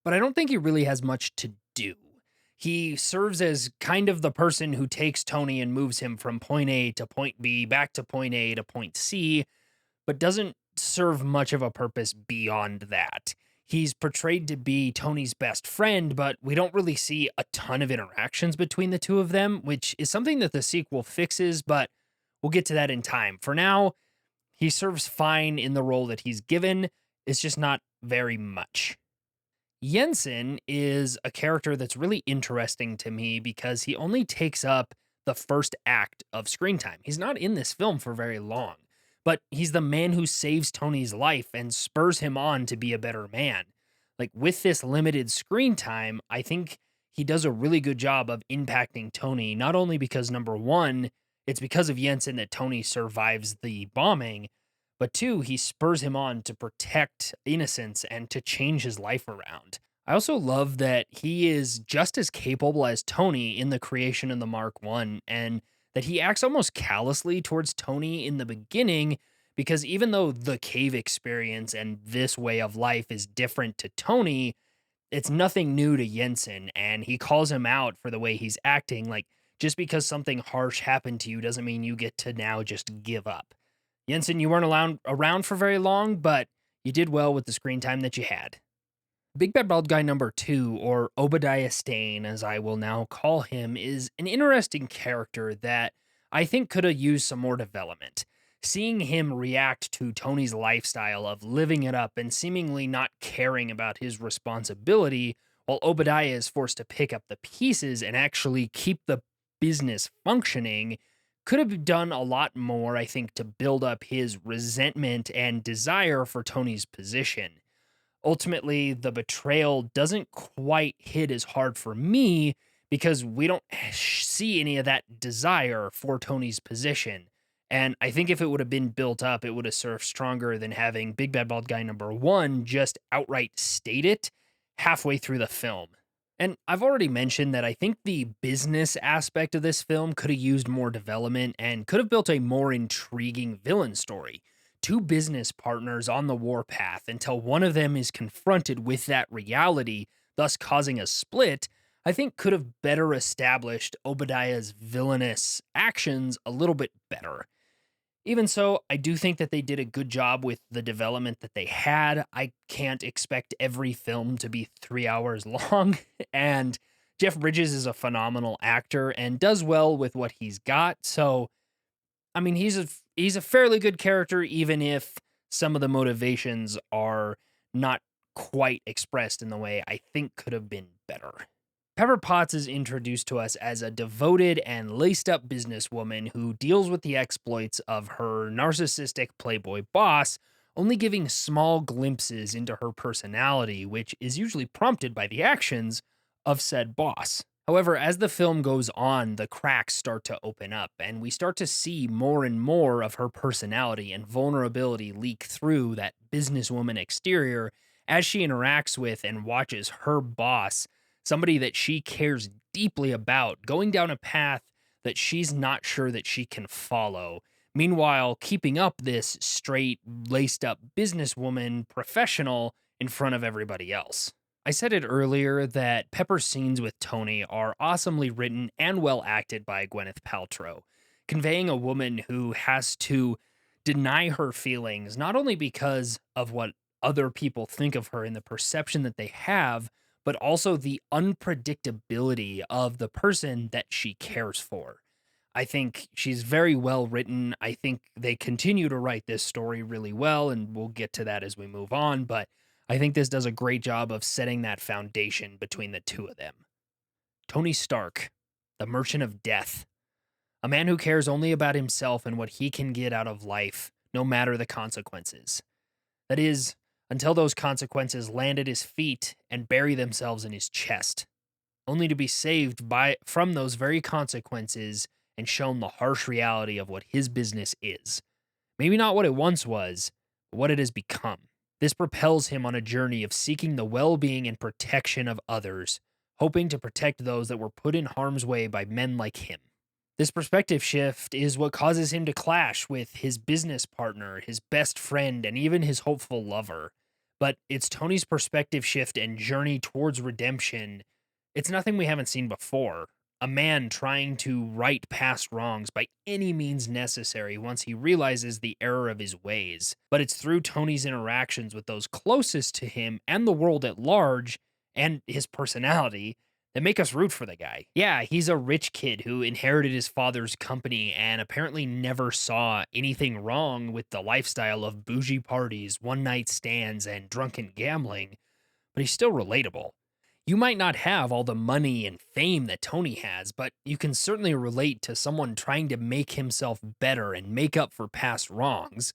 S1: but I don't think he really has much to do. He serves as kind of the person who takes Tony and moves him from point A to point B, back to point A to point C, but doesn't serve much of a purpose beyond that. He's portrayed to be Tony's best friend, but we don't really see a ton of interactions between the two of them, which is something that the sequel fixes, but we'll get to that in time. For now, he serves fine in the role that he's given. It's just not very much. Jensen is a character that's really interesting to me because he only takes up the first act of screen time. He's not in this film for very long, but he's the man who saves Tony's life and spurs him on to be a better man. Like, with this limited screen time, I think he does a really good job of impacting Tony, not only because, number one, it's because of Jensen that Tony survives the bombing, but two, he spurs him on to protect innocence and to change his life around. I also love that he is just as capable as Tony in the creation of the Mark I, and that he acts almost callously towards Tony in the beginning, because even though the cave experience and this way of life is different to Tony, it's nothing new to Jensen, and he calls him out for the way he's acting. Like, just because something harsh happened to you doesn't mean you get to now just give up. Jensen, you weren't around for very long, but you did well with the screen time that you had. Big Bad Bald Guy number 2, or Obadiah Stane, as I will now call him, is an interesting character that I think could have used some more development. Seeing him react to Tony's lifestyle of living it up and seemingly not caring about his responsibility, while Obadiah is forced to pick up the pieces and actually keep the business functioning, could have done a lot more, I think, to build up his resentment and desire for Tony's position. Ultimately, the betrayal doesn't quite hit as hard for me because we don't see any of that desire for Tony's position. And I think if it would have been built up, it would have served stronger than having Big Bad Bald Guy number 1 just outright state it halfway through the film. And I've already mentioned that I think the business aspect of this film could have used more development and could have built a more intriguing villain story. Two business partners on the warpath until one of them is confronted with that reality, thus causing a split, I think could have better established Obadiah's villainous actions a little bit better. Even so, I do think that they did a good job with the development that they had. I can't expect every film to be 3 hours long, and Jeff Bridges is a phenomenal actor and does well with what he's got. So, I mean, he's a fairly good character, even if some of the motivations are not quite expressed in the way I think could have been better. Pepper Potts is introduced to us as a devoted and laced-up businesswoman who deals with the exploits of her narcissistic playboy boss, only giving small glimpses into her personality, which is usually prompted by the actions of said boss. However, as the film goes on, the cracks start to open up, and we start to see more and more of her personality and vulnerability leak through that businesswoman exterior as she interacts with and watches her boss, somebody that she cares deeply about, going down a path that she's not sure that she can follow. Meanwhile, keeping up this straight, laced up businesswoman professional in front of everybody else. I said it earlier that Pepper's scenes with Tony are awesomely written and well acted by Gwyneth Paltrow, conveying a woman who has to deny her feelings, not only because of what other people think of her and the perception that they have, but also the unpredictability of the person that she cares for. I think she's very well written. I think they continue to write this story really well, and we'll get to that as we move on. But I think this does a great job of setting that foundation between the two of them. Tony Stark, the Merchant of Death, a man who cares only about himself and what he can get out of life, no matter the consequences. That is, until those consequences land at his feet and bury themselves in his chest, only to be saved from those very consequences and shown the harsh reality of what his business is. Maybe not what it once was, but what it has become. This propels him on a journey of seeking the well being and protection of others, hoping to protect those that were put in harm's way by men like him. This perspective shift is what causes him to clash with his business partner, his best friend, and even his hopeful lover. But it's Tony's perspective shift and journey towards redemption. It's nothing we haven't seen before. A man trying to right past wrongs by any means necessary once he realizes the error of his ways. But it's through Tony's interactions with those closest to him and the world at large and his personality that make us root for the guy. Yeah, he's a rich kid who inherited his father's company and apparently never saw anything wrong with the lifestyle of bougie parties, one night stands, and drunken gambling, but he's still relatable. You might not have all the money and fame that Tony has, but you can certainly relate to someone trying to make himself better and make up for past wrongs.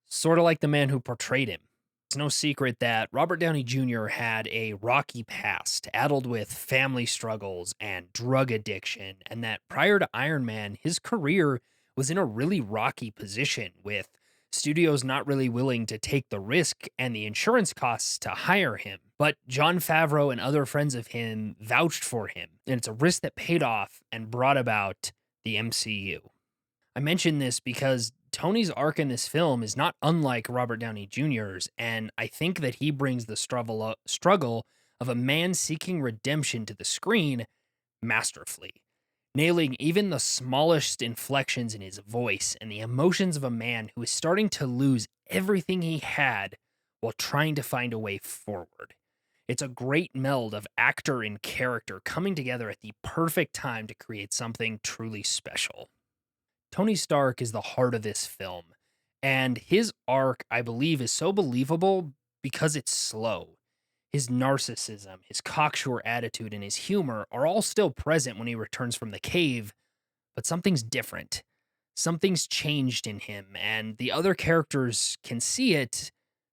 S1: Sort of like the man who portrayed him. It's no secret that Robert Downey Jr. had a rocky past, addled with family struggles and drug addiction, and that prior to Iron Man, his career was in a really rocky position, with studios not really willing to take the risk and the insurance costs to hire him. But Jon Favreau and other friends of him vouched for him, and it's a risk that paid off and brought about the MCU. I mention this because Tony's arc in this film is not unlike Robert Downey Jr.'s, and I think that he brings the struggle of a man seeking redemption to the screen masterfully, nailing even the smallest inflections in his voice and the emotions of a man who is starting to lose everything he had while trying to find a way forward. It's a great meld of actor and character coming together at the perfect time to create something truly special. Tony Stark is the heart of this film, and his arc, I believe, is so believable because it's slow. His narcissism, his cocksure attitude, and his humor are all still present when he returns from the cave, but something's different. Something's changed in him, and the other characters can see it,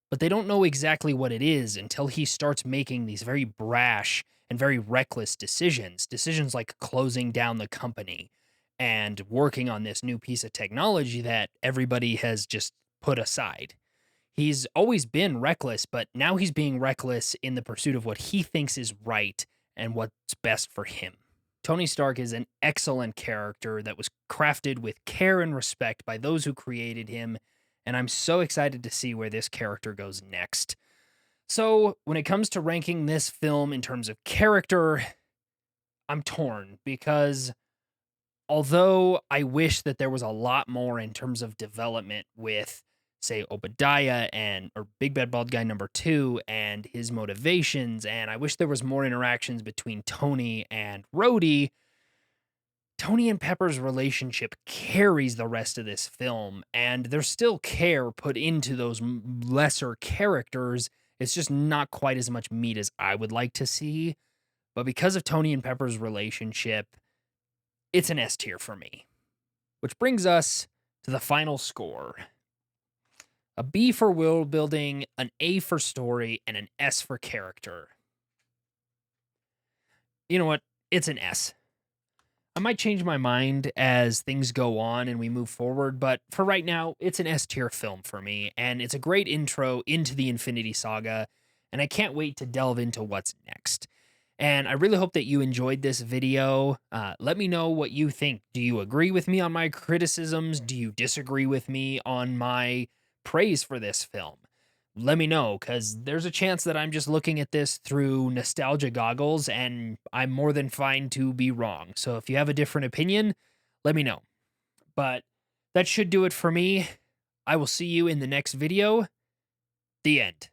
S1: but they don't know exactly what it is until he starts making these very brash and very reckless decisions. Decisions like closing down the company and working on this new piece of technology that everybody has just put aside. He's always been reckless, but now he's being reckless in the pursuit of what he thinks is right and what's best for him. Tony Stark is an excellent character that was crafted with care and respect by those who created him, and I'm so excited to see where this character goes next. So, when it comes to ranking this film in terms of character, I'm torn because although I wish that there was a lot more in terms of development with, say, Obadiah or Big Bad Bald Guy number 2 and his motivations, and I wish there was more interactions between Tony and Rhodey, Tony and Pepper's relationship carries the rest of this film, and there's still care put into those lesser characters. It's just not quite as much meat as I would like to see. But because of Tony and Pepper's relationship, it's an S tier for me. Which brings us to the final score. A B for world building, an A for story, and an S for character. You know what? It's an S. I might change my mind as things go on and we move forward, but for right now, it's an S tier film for me, and it's a great intro into the Infinity Saga, and I can't wait to delve into what's next. And I really hope that you enjoyed this video. Let me know what you think. Do you agree with me on my criticisms? Do you disagree with me on my praise for this film? let me know, because there's a chance that I'm just looking at this through nostalgia goggles and I'm more than fine to be wrong. So if you have a different opinion, let me know. But that should do it for me. I will see you in the next video. The end.